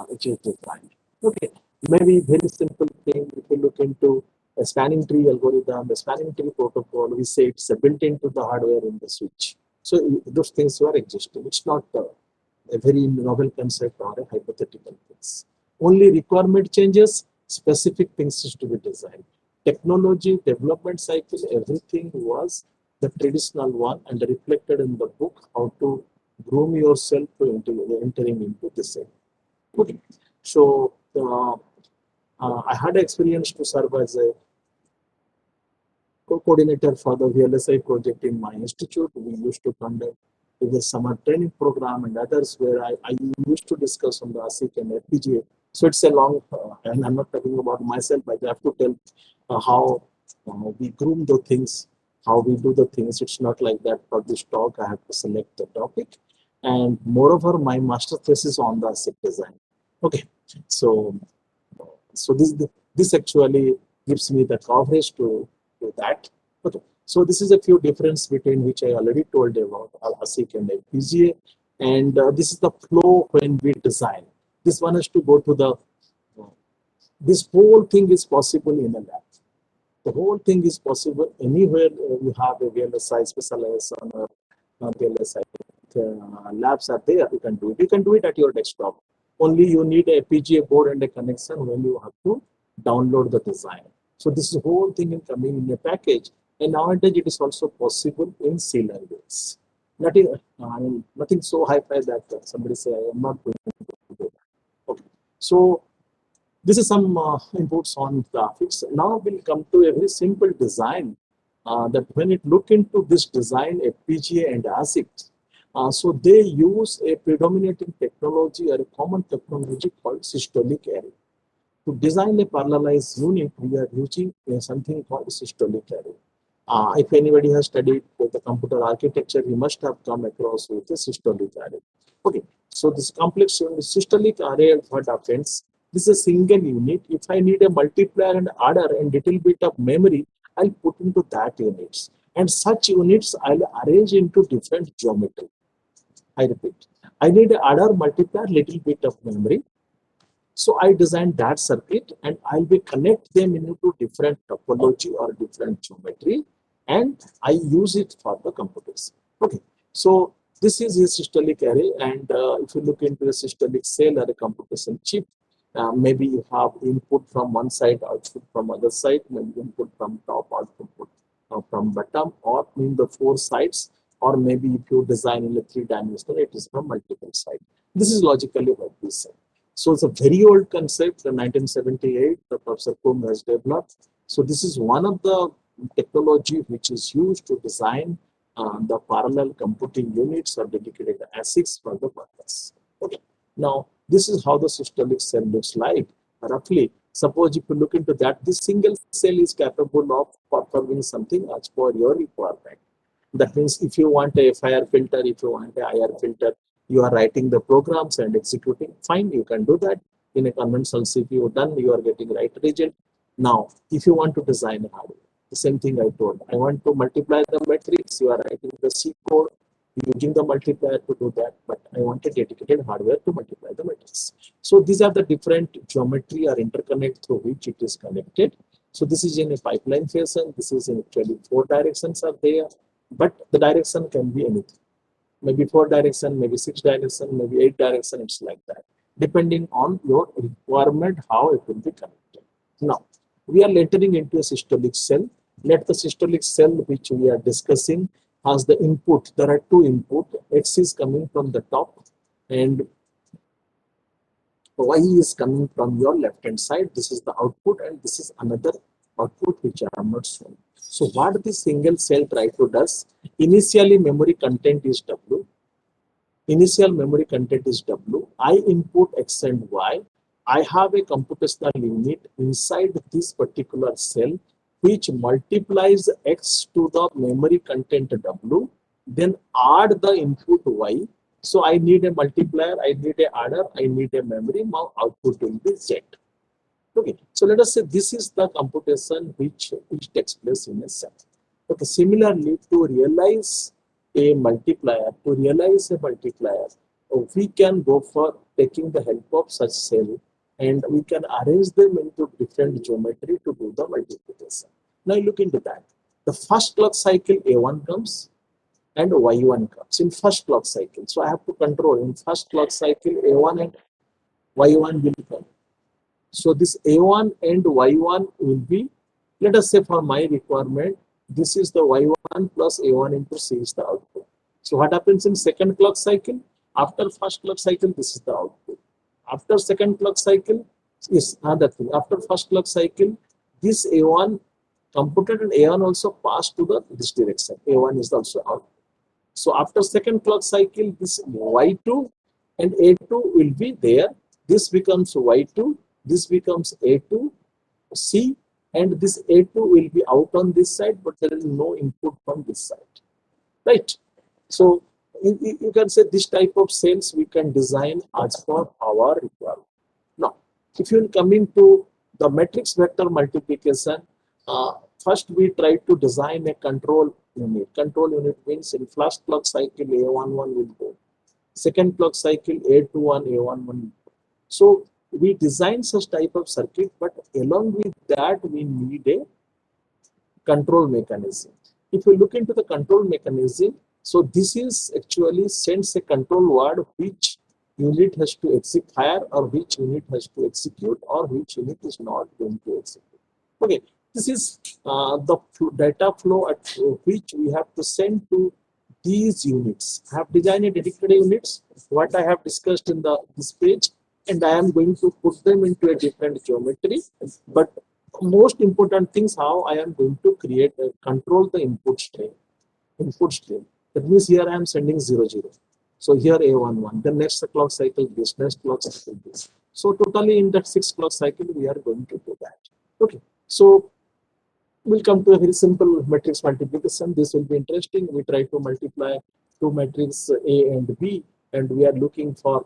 Speaker 4: which is designed. Okay, maybe very simple thing. If you look into a spanning tree algorithm, a spanning tree protocol, we say it's built into the hardware in the switch. So those things were existing. It's not a very novel concept or a hypothetical things. Only requirement changes, specific things is to be designed. Technology, development cycle, everything was the traditional one and reflected in the book, how to groom yourself to entering into this area. Okay. So I had experience to serve as a co-coordinator for the VLSI project in my institute. We used to conduct the summer training program and others where I used to discuss on the ASIC and FPGA. So it's a long, and I'm not talking about myself, but I have to tell how we groom the things, how we do the things. It's not like that for this talk, I have to select the topic. And moreover, my master thesis on the ASIC design. Okay, so this actually gives me the coverage to do that. Okay. So this is a few difference between which I already told about ASIC and FPGA, and this is the flow when we design. This one has to go to the. This whole thing is possible in a lab. The whole thing is possible anywhere you have a VLSI specialization or VLSI labs are there. You can do it. You can do it at your desktop. Only you need a FPGA board and a connection when you have to download the design. So this whole thing is coming in a package. And nowadays it is also possible in C language. Nothing so high-fi that somebody say, I am not going to do that. Okay. So this is some inputs on graphics. Now we'll come to a very simple design that when you look into this design, FPGA and ASIC, so they use a predominating technology or a common technology called systolic array. To design a parallelized unit, we are using something called systolic array. If anybody has studied the computer architecture, you must have come across with the systolic array. Okay, so this complex systolic array, what happens? This is a single unit. If I need a multiplier and adder and little bit of memory, I'll put into that units. And such units I'll arrange into different geometry. I repeat, I need an adder, multiplier, little bit of memory. So I designed that circuit and I'll be connect them into different topology or different geometry, and I use it for the computation. Okay, so this is a systolic array, and if you look into a systolic cell or a computation chip, maybe you have input from one side, output from other side, maybe input from top, output from bottom, or in the four sides, or maybe if you design in a three-dimensional, it is from multiple sides. This is logically what we say. So it's a very old concept. In 1978, the Professor Kumb has developed. So this is one of the technology which is used to design the parallel computing units or dedicated ASICs for the purpose. Okay. Now, this is how the systolic cell looks like roughly. Suppose if you look into that, this single cell is capable of performing something as per your requirement. That means if you want a FIR filter, if you want a IR filter, you are writing the programs and executing, fine, you can do that. In a conventional CPU, done, you are getting right result. Now, if you want to design a hardware, the same thing I told. I want to multiply the matrix, you are writing the C code, using the multiplier to do that, but I want a dedicated hardware to multiply the matrix. So these are the different geometry or interconnect through which it is connected. So this is in a pipeline fashion. This is in actually 4 directions are there, but the direction can be anything. Maybe 4 direction, maybe 6 direction, maybe 8 direction, it's like that. Depending on your requirement, how it will be connected. Now, we are entering into a systolic cell. Let the systolic cell which we are discussing has the input. There are 2 input. X is coming from the top and Y is coming from your left hand side. This is the output and this is another output which I am not showing. So what this single cell try to does, initially memory content is W. Initial memory content is W. I input X and Y. I have a computational unit inside this particular cell which multiplies X to the memory content W, then add the input Y. So I need a multiplier, I need a adder, I need a memory, now output will be Z. Okay, so let us say this is the computation which takes place in a cell. Okay, similarly, to realize a multiplier, we can go for taking the help of such cell and we can arrange them into different geometry to do the multiplication. Now look into that. The first clock cycle A1 comes and Y1 comes in first clock cycle. So I have to control in first clock cycle A1 and Y1 will come. So this A1 and Y1 will be, let us say for my requirement, this is the Y1 plus A1 into C is the output. So what happens in second clock cycle? After first clock cycle, this is the output. After second clock cycle is another thing. After first clock cycle, this A1 computed and A1 also passed to this direction. A1 is also output. So after second clock cycle, this Y2 and A2 will be there. This becomes Y2, this becomes A2, C, and this A2 will be out on this side, but there is no input from this side, right? So you can say this type of cells we can design as per our requirement. Now, if you will come into the matrix vector multiplication, first we try to design a control unit. Control unit means in first clock cycle A11 will go. Second clock cycle A21, A11 will go. So we design such type of circuit, but along with that we need a control mechanism. If you look into the control mechanism, so this is actually sends a control word which unit has to execute or which unit has to execute or which unit is not going to execute. Okay, this is the data flow at which we have to send to these units. I have designed a dedicated units, what I have discussed in this page, and I am going to put them into a different geometry. But most important things how I am going to create control the input stream. That means here I am sending 0, 0. So here A11, the next clock cycle this, next clock cycle this. So totally in that 6 clock cycle we are going to do that. Okay, so we'll come to a very simple matrix multiplication. This will be interesting. We try to multiply 2 matrices A and B, and we are looking for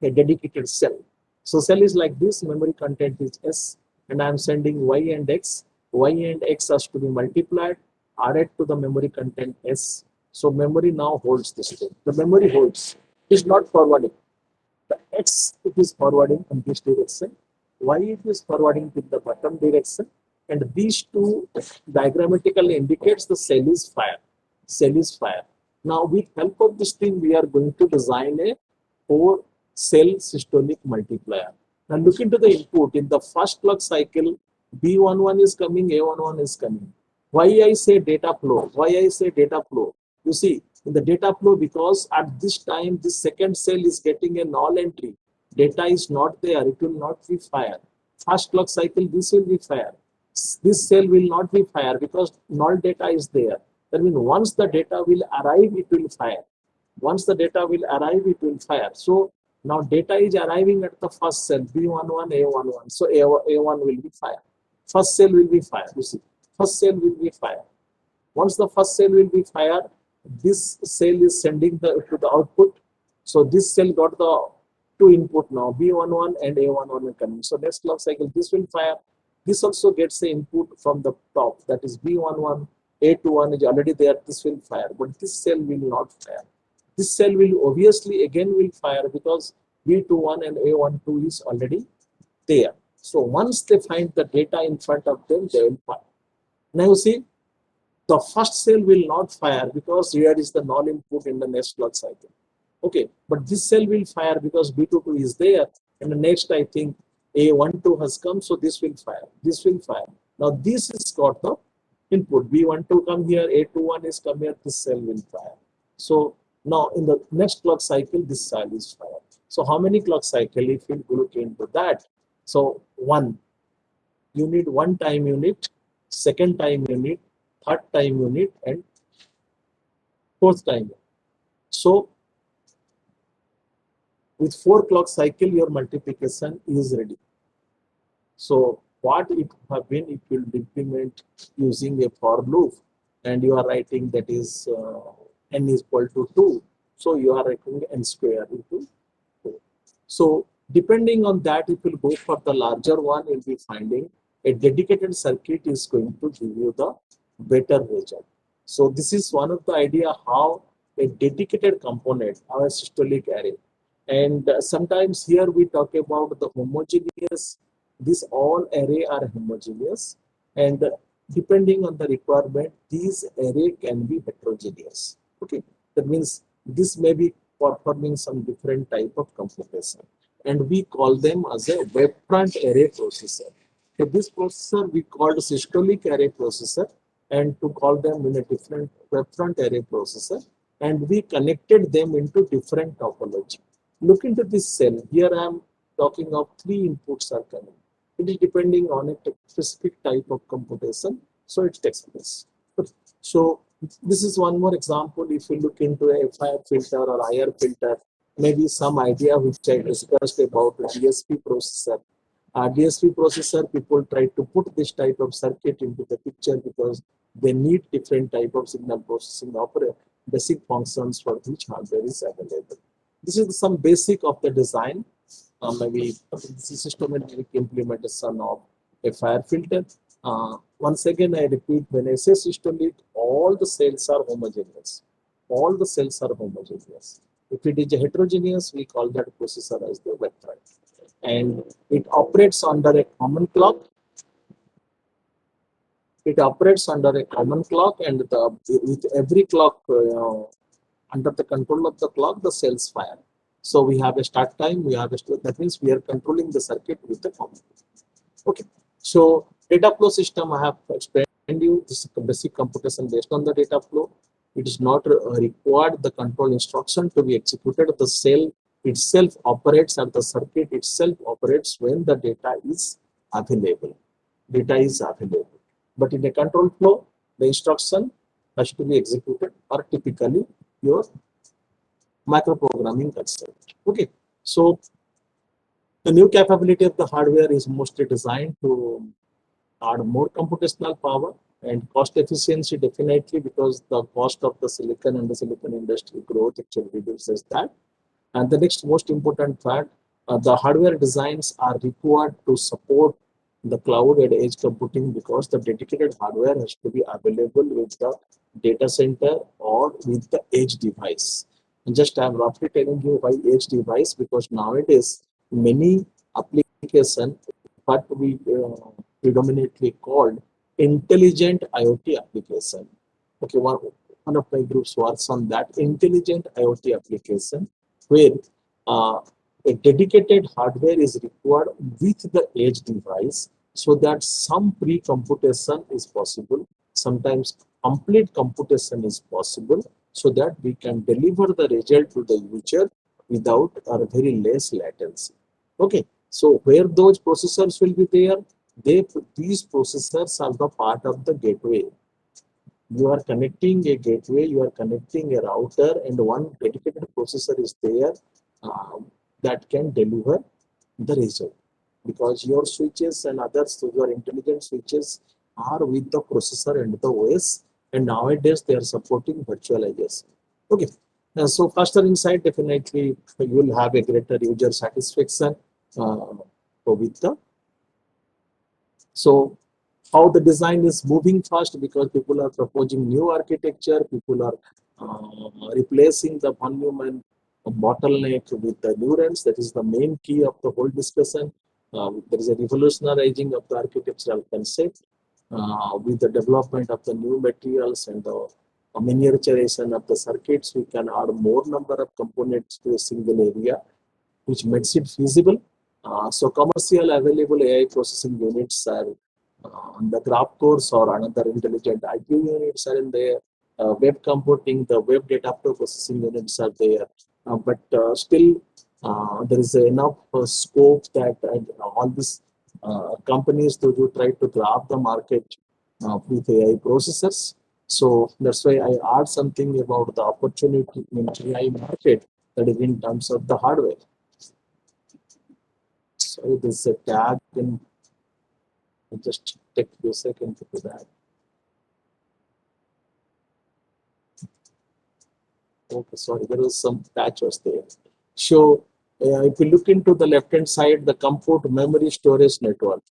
Speaker 4: a dedicated cell. So cell is like this, memory content is S, and I am sending Y and X. Y and X has to be multiplied, added to the memory content S. So memory now holds this thing. The memory holds, is not forwarding. The X, it is forwarding in this direction. Y, it is forwarding in the bottom direction. And these two diagrammatically indicates the cell is fire. Cell is fire. Now, with help of this thing, we are going to design a 4-cell systolic multiplier. Now, look into the input. In the first clock cycle, B11 is coming, A11 is coming. Why I say data flow? Why I say data flow? You see, in the data flow, because at this time, this second cell is getting a null entry. Data is not there, it will not be fire. First clock cycle, this will be fire. This cell will not be fire because null data is there. That means once the data will arrive, it will fire. Once the data will arrive, it will fire. So now data is arriving at the first cell, B11, A11. So A1 will be fire. First cell will be fire. You see, first cell will be fire. Once the first cell will be fire, this cell is sending to the output. So this cell got the two input now, B11 and A11 are coming. So next clock cycle, this will fire. This also gets the input from the top, that is B11, A21 is already there, this will fire, but this cell will not fire. This cell will obviously again will fire because B21 and A12 is already there. So once they find the data in front of them, they will fire. Now you see, the first cell will not fire because here is the null input in the next clock cycle. Okay, but this cell will fire because B22 is there, and the next I think A12 has come, so this will fire. This will fire. Now this is got the input. B12 come here, A21 is come here, this cell will fire. So now in the next clock cycle, this cell is fire. So how many clock cycle if you look into that? So one, you need one time unit, second time unit, third time unit, and fourth time unit. So with 4 clock cycle, your multiplication is ready. So what it have been, it will implement using a for loop, and you are writing that is n is equal to 2. So you are writing n square into 2. So depending on that, if you go for the larger one, you'll be finding a dedicated circuit is going to give you the better result. So this is one of the idea how a dedicated component, our systolic array. And sometimes here we talk about the homogeneous, this all array are homogeneous, and depending on the requirement, these array can be heterogeneous. Okay, that means this may be performing some different type of computation, and we call them as a web front array processor. So this processor we called systolic array processor, and to call them in a different web front array processor, and we connected them into different topology. Look into this cell. Here I am talking of 3 inputs are coming. It is depending on a specific type of computation, so it takes place. So this is one more example. If you look into a FIR filter or IR filter, maybe some idea which I discussed about the DSP processor. DSP processor, people try to put this type of circuit into the picture because they need different type of signal processing operator, basic functions for which hardware is available. This is some basic of the design. Maybe this is systematic implementation of a FIR filter. Once again, I repeat, when I say systolic, all the cells are homogeneous. All the cells are homogeneous. If it is heterogeneous, we call that processor as the web front. And it operates under a common clock. It operates under a common clock, and with every clock, under the control of the clock, the cells fire. So we have a start time, we have a that means we are controlling the circuit with the common. Okay. So data flow system, I have explained you this is basic computation based on the data flow. It is not required the control instruction to be executed. The cell itself operates and the circuit itself operates when the data is available. Data is available. But in a control flow, the instruction has to be executed, or typically your microprogramming concept. Okay, so the new capability of the hardware is mostly designed to add more computational power and cost efficiency, definitely, because the cost of the silicon and the silicon industry growth actually reduces that. And the next most important fact, the hardware designs are required to support the cloud and edge computing because the dedicated hardware has to be available with the data center or with the edge device. Just I'm roughly telling you why edge device, because nowadays many application what we predominantly called intelligent IoT application. Okay, one of my groups works on that intelligent IoT application where a dedicated hardware is required with the edge device so that some pre-computation is possible, sometimes complete computation is possible, so that we can deliver the result to the user without or very less latency. Okay, so where those processors will be there, these processors are the part of the gateway. You are connecting a gateway, you are connecting a router, and one dedicated processor is there that can deliver the result, because your switches and others, your intelligent switches are with the processor and the OS, and nowadays they are supporting virtualization. Okay, so faster inside, definitely you will have a greater user satisfaction with the. So how the design is moving fast, because people are proposing new architecture, people are replacing the von Neumann bottleneck with the neurons. That is the main key of the whole discussion. There is a revolutionizing of the architectural concept with the development of the new materials and the miniaturization of the circuits. We can add more number of components to a single area, which makes it feasible. So commercial available AI processing units are on the graph cores or another intelligent IPU units are in there. Web computing, the web data processing units are there. But still, there is enough scope that all these companies to try to grab the market with AI processors. So that's why I add something about the opportunity in AI market, that is in terms of the hardware. So this is a tag, and just take a second to do that. Okay, sorry, there was some patches there. So if you look into the left hand side, the compute memory storage network.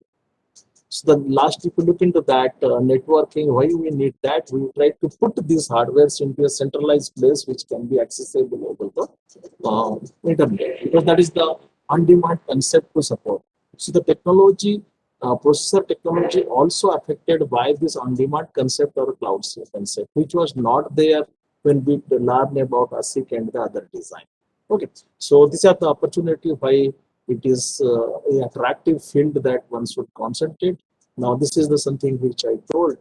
Speaker 4: So the last, if you look into that networking, why we need that? We try to put these hardwares into a centralized place which can be accessible over the internet, because that is the on-demand concept to support. So the technology, processor technology also affected by this on-demand concept or cloud concept, which was not there when we learn about ASIC and the other design. Okay, so these are the opportunity why it is an attractive field that one should concentrate. Now, this is the something which I told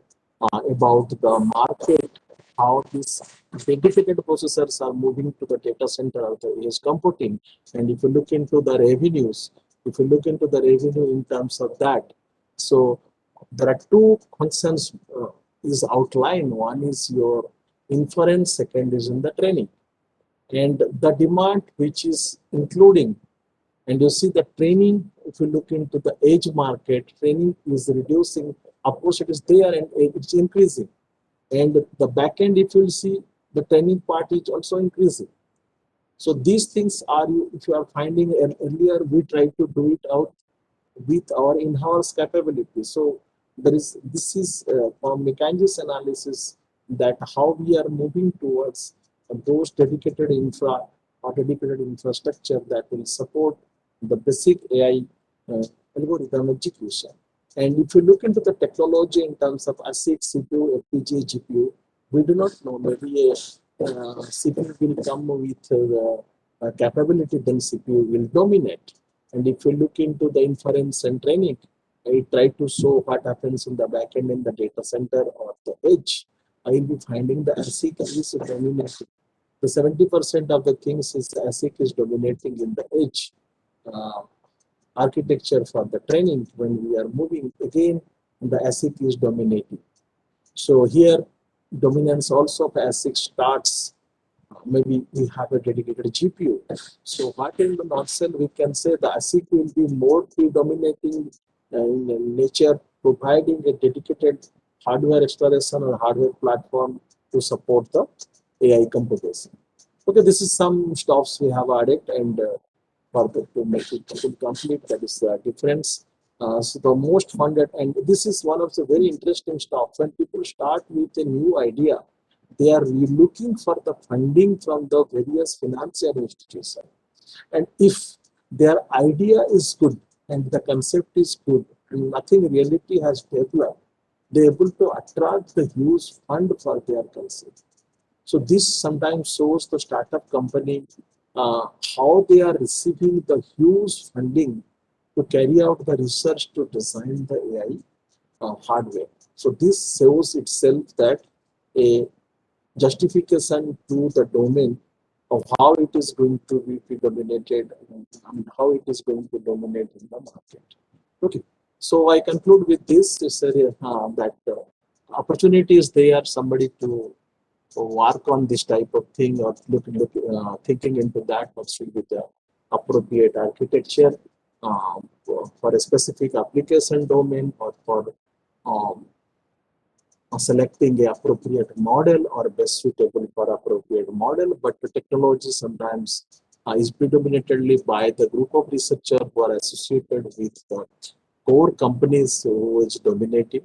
Speaker 4: about the market, how these dedicated processors are moving to the data center of the edge computing. And if you look into the revenues, if you look into the revenue in terms of that, so there are two functions is outlined. One is your inference, second is in the training. And the demand which is including, and you see the training, if you look into the edge market, training is reducing, of course it is there and it's increasing. And the back end, if you see, the training part is also increasing. So these things are, if you are finding earlier, we try to do it out with our in-house capability. So this is from McAngy's analysis that how we are moving towards those dedicated infra or dedicated infrastructure that will support the basic AI algorithm execution. And if you look into the technology in terms of ASIC, CPU, FPGA, GPU, we do not know. Maybe a CPU will come with capability, then CPU will dominate. And if you look into the inference and training, I try to show what happens in the backend in the data center or the edge. I will be finding the ASIC is dominating. The 70% of the things is ASIC is dominating in the edge architecture for the training. When we are moving again, the ASIC is dominating. So here, dominance also of ASIC starts. Maybe we have a dedicated GPU. So what in the nutshell we can say the ASIC will be more predominating in nature, providing a dedicated hardware installation or hardware platform to support the AI computation. Okay, this is some stuffs we have added, and further to make it complete, that is the difference. So the most funded, and this is one of the very interesting stuff. When people start with a new idea, they are looking for the funding from the various financial institutions. And if their idea is good and the concept is good and nothing reality has developed, they're able to attract the huge fund for their concept. So this sometimes shows the startup company how they are receiving the huge funding to carry out the research to design the AI hardware. So this shows itself that a justification to the domain of how it is going to be predominated and how it is going to dominate in the market. Okay, so I conclude with this that opportunity is there, somebody to work on this type of thing or thinking into that what should be the appropriate architecture for a specific application domain or for um, selecting a appropriate model or best suitable for appropriate model, but the technology sometimes is predominantly by the group of researchers who are associated with the core companies who is dominating,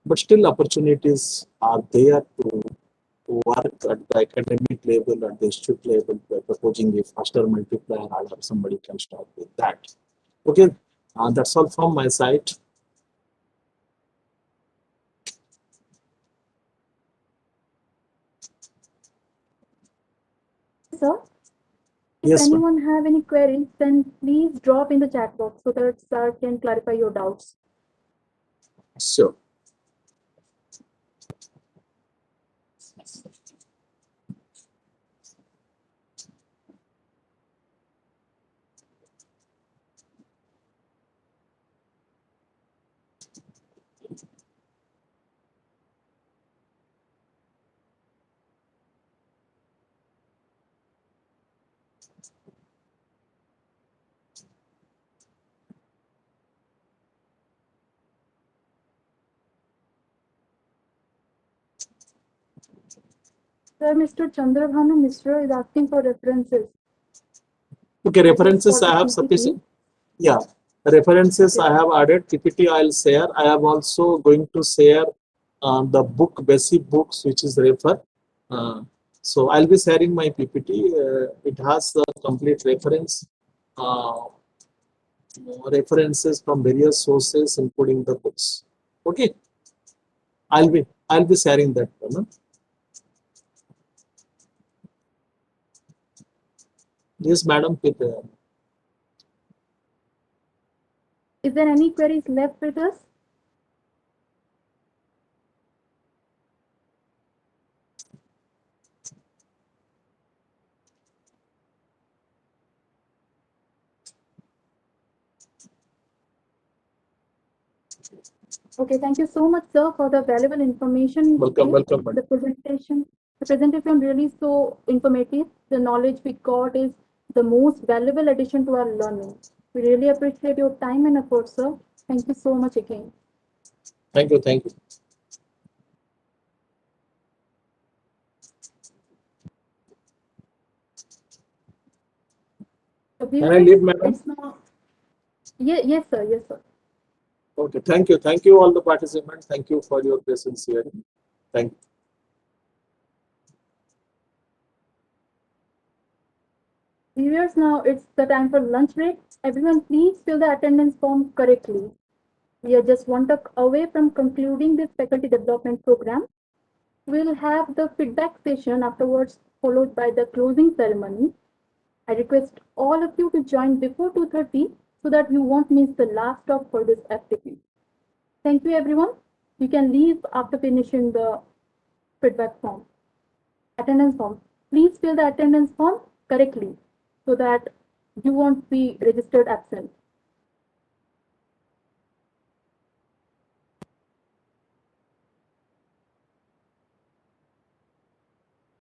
Speaker 4: but still opportunities are there to work at the academic level, at the institute level, by proposing a faster multiplier, or somebody can start with that. Okay, that's all from my side.
Speaker 1: Sir, if
Speaker 4: Yes, ma'am.
Speaker 1: anyone have any queries, then please drop in the chat box so that sir can clarify your doubts.
Speaker 4: Sure.
Speaker 1: Sir, Mr. Chandrabhanu Mishra is asking for references.
Speaker 4: Okay, references
Speaker 1: For the
Speaker 4: I have
Speaker 1: PPT.
Speaker 4: sufficient. Yeah, references
Speaker 1: Okay.
Speaker 4: I have added. PPT I'll share. I am also going to share the book, basic books, which is refer. So I'll be sharing my PPT. It has the complete reference, references from various sources, including the books. Okay, I'll be sharing that. Yes, madam.
Speaker 1: Is there any queries left with us? Okay, thank you so much, sir, for the valuable information you
Speaker 4: Welcome,
Speaker 1: gave.
Speaker 4: welcome, madam.
Speaker 1: The presentation really so informative. The knowledge we got is the most valuable addition to our learning. We really appreciate your time and effort, sir. Thank you so much again.
Speaker 4: Thank you, thank you. Can I leave, madam?
Speaker 1: It's not... Yes, sir. Yes, sir.
Speaker 4: Okay, thank you. Thank you all the participants. Thank you for your presence here. Thank you.
Speaker 1: Viewers, now it's the time for lunch break. Everyone, please fill the attendance form correctly. We are just one talk away from concluding this faculty development program. We'll have the feedback session afterwards, followed by the closing ceremony. I request all of you to join before 2:30 so that you won't miss the last talk for this activity. Thank you, everyone. You can leave after finishing the feedback form. Attendance form. Please fill the attendance form correctly so that you won't be registered absent.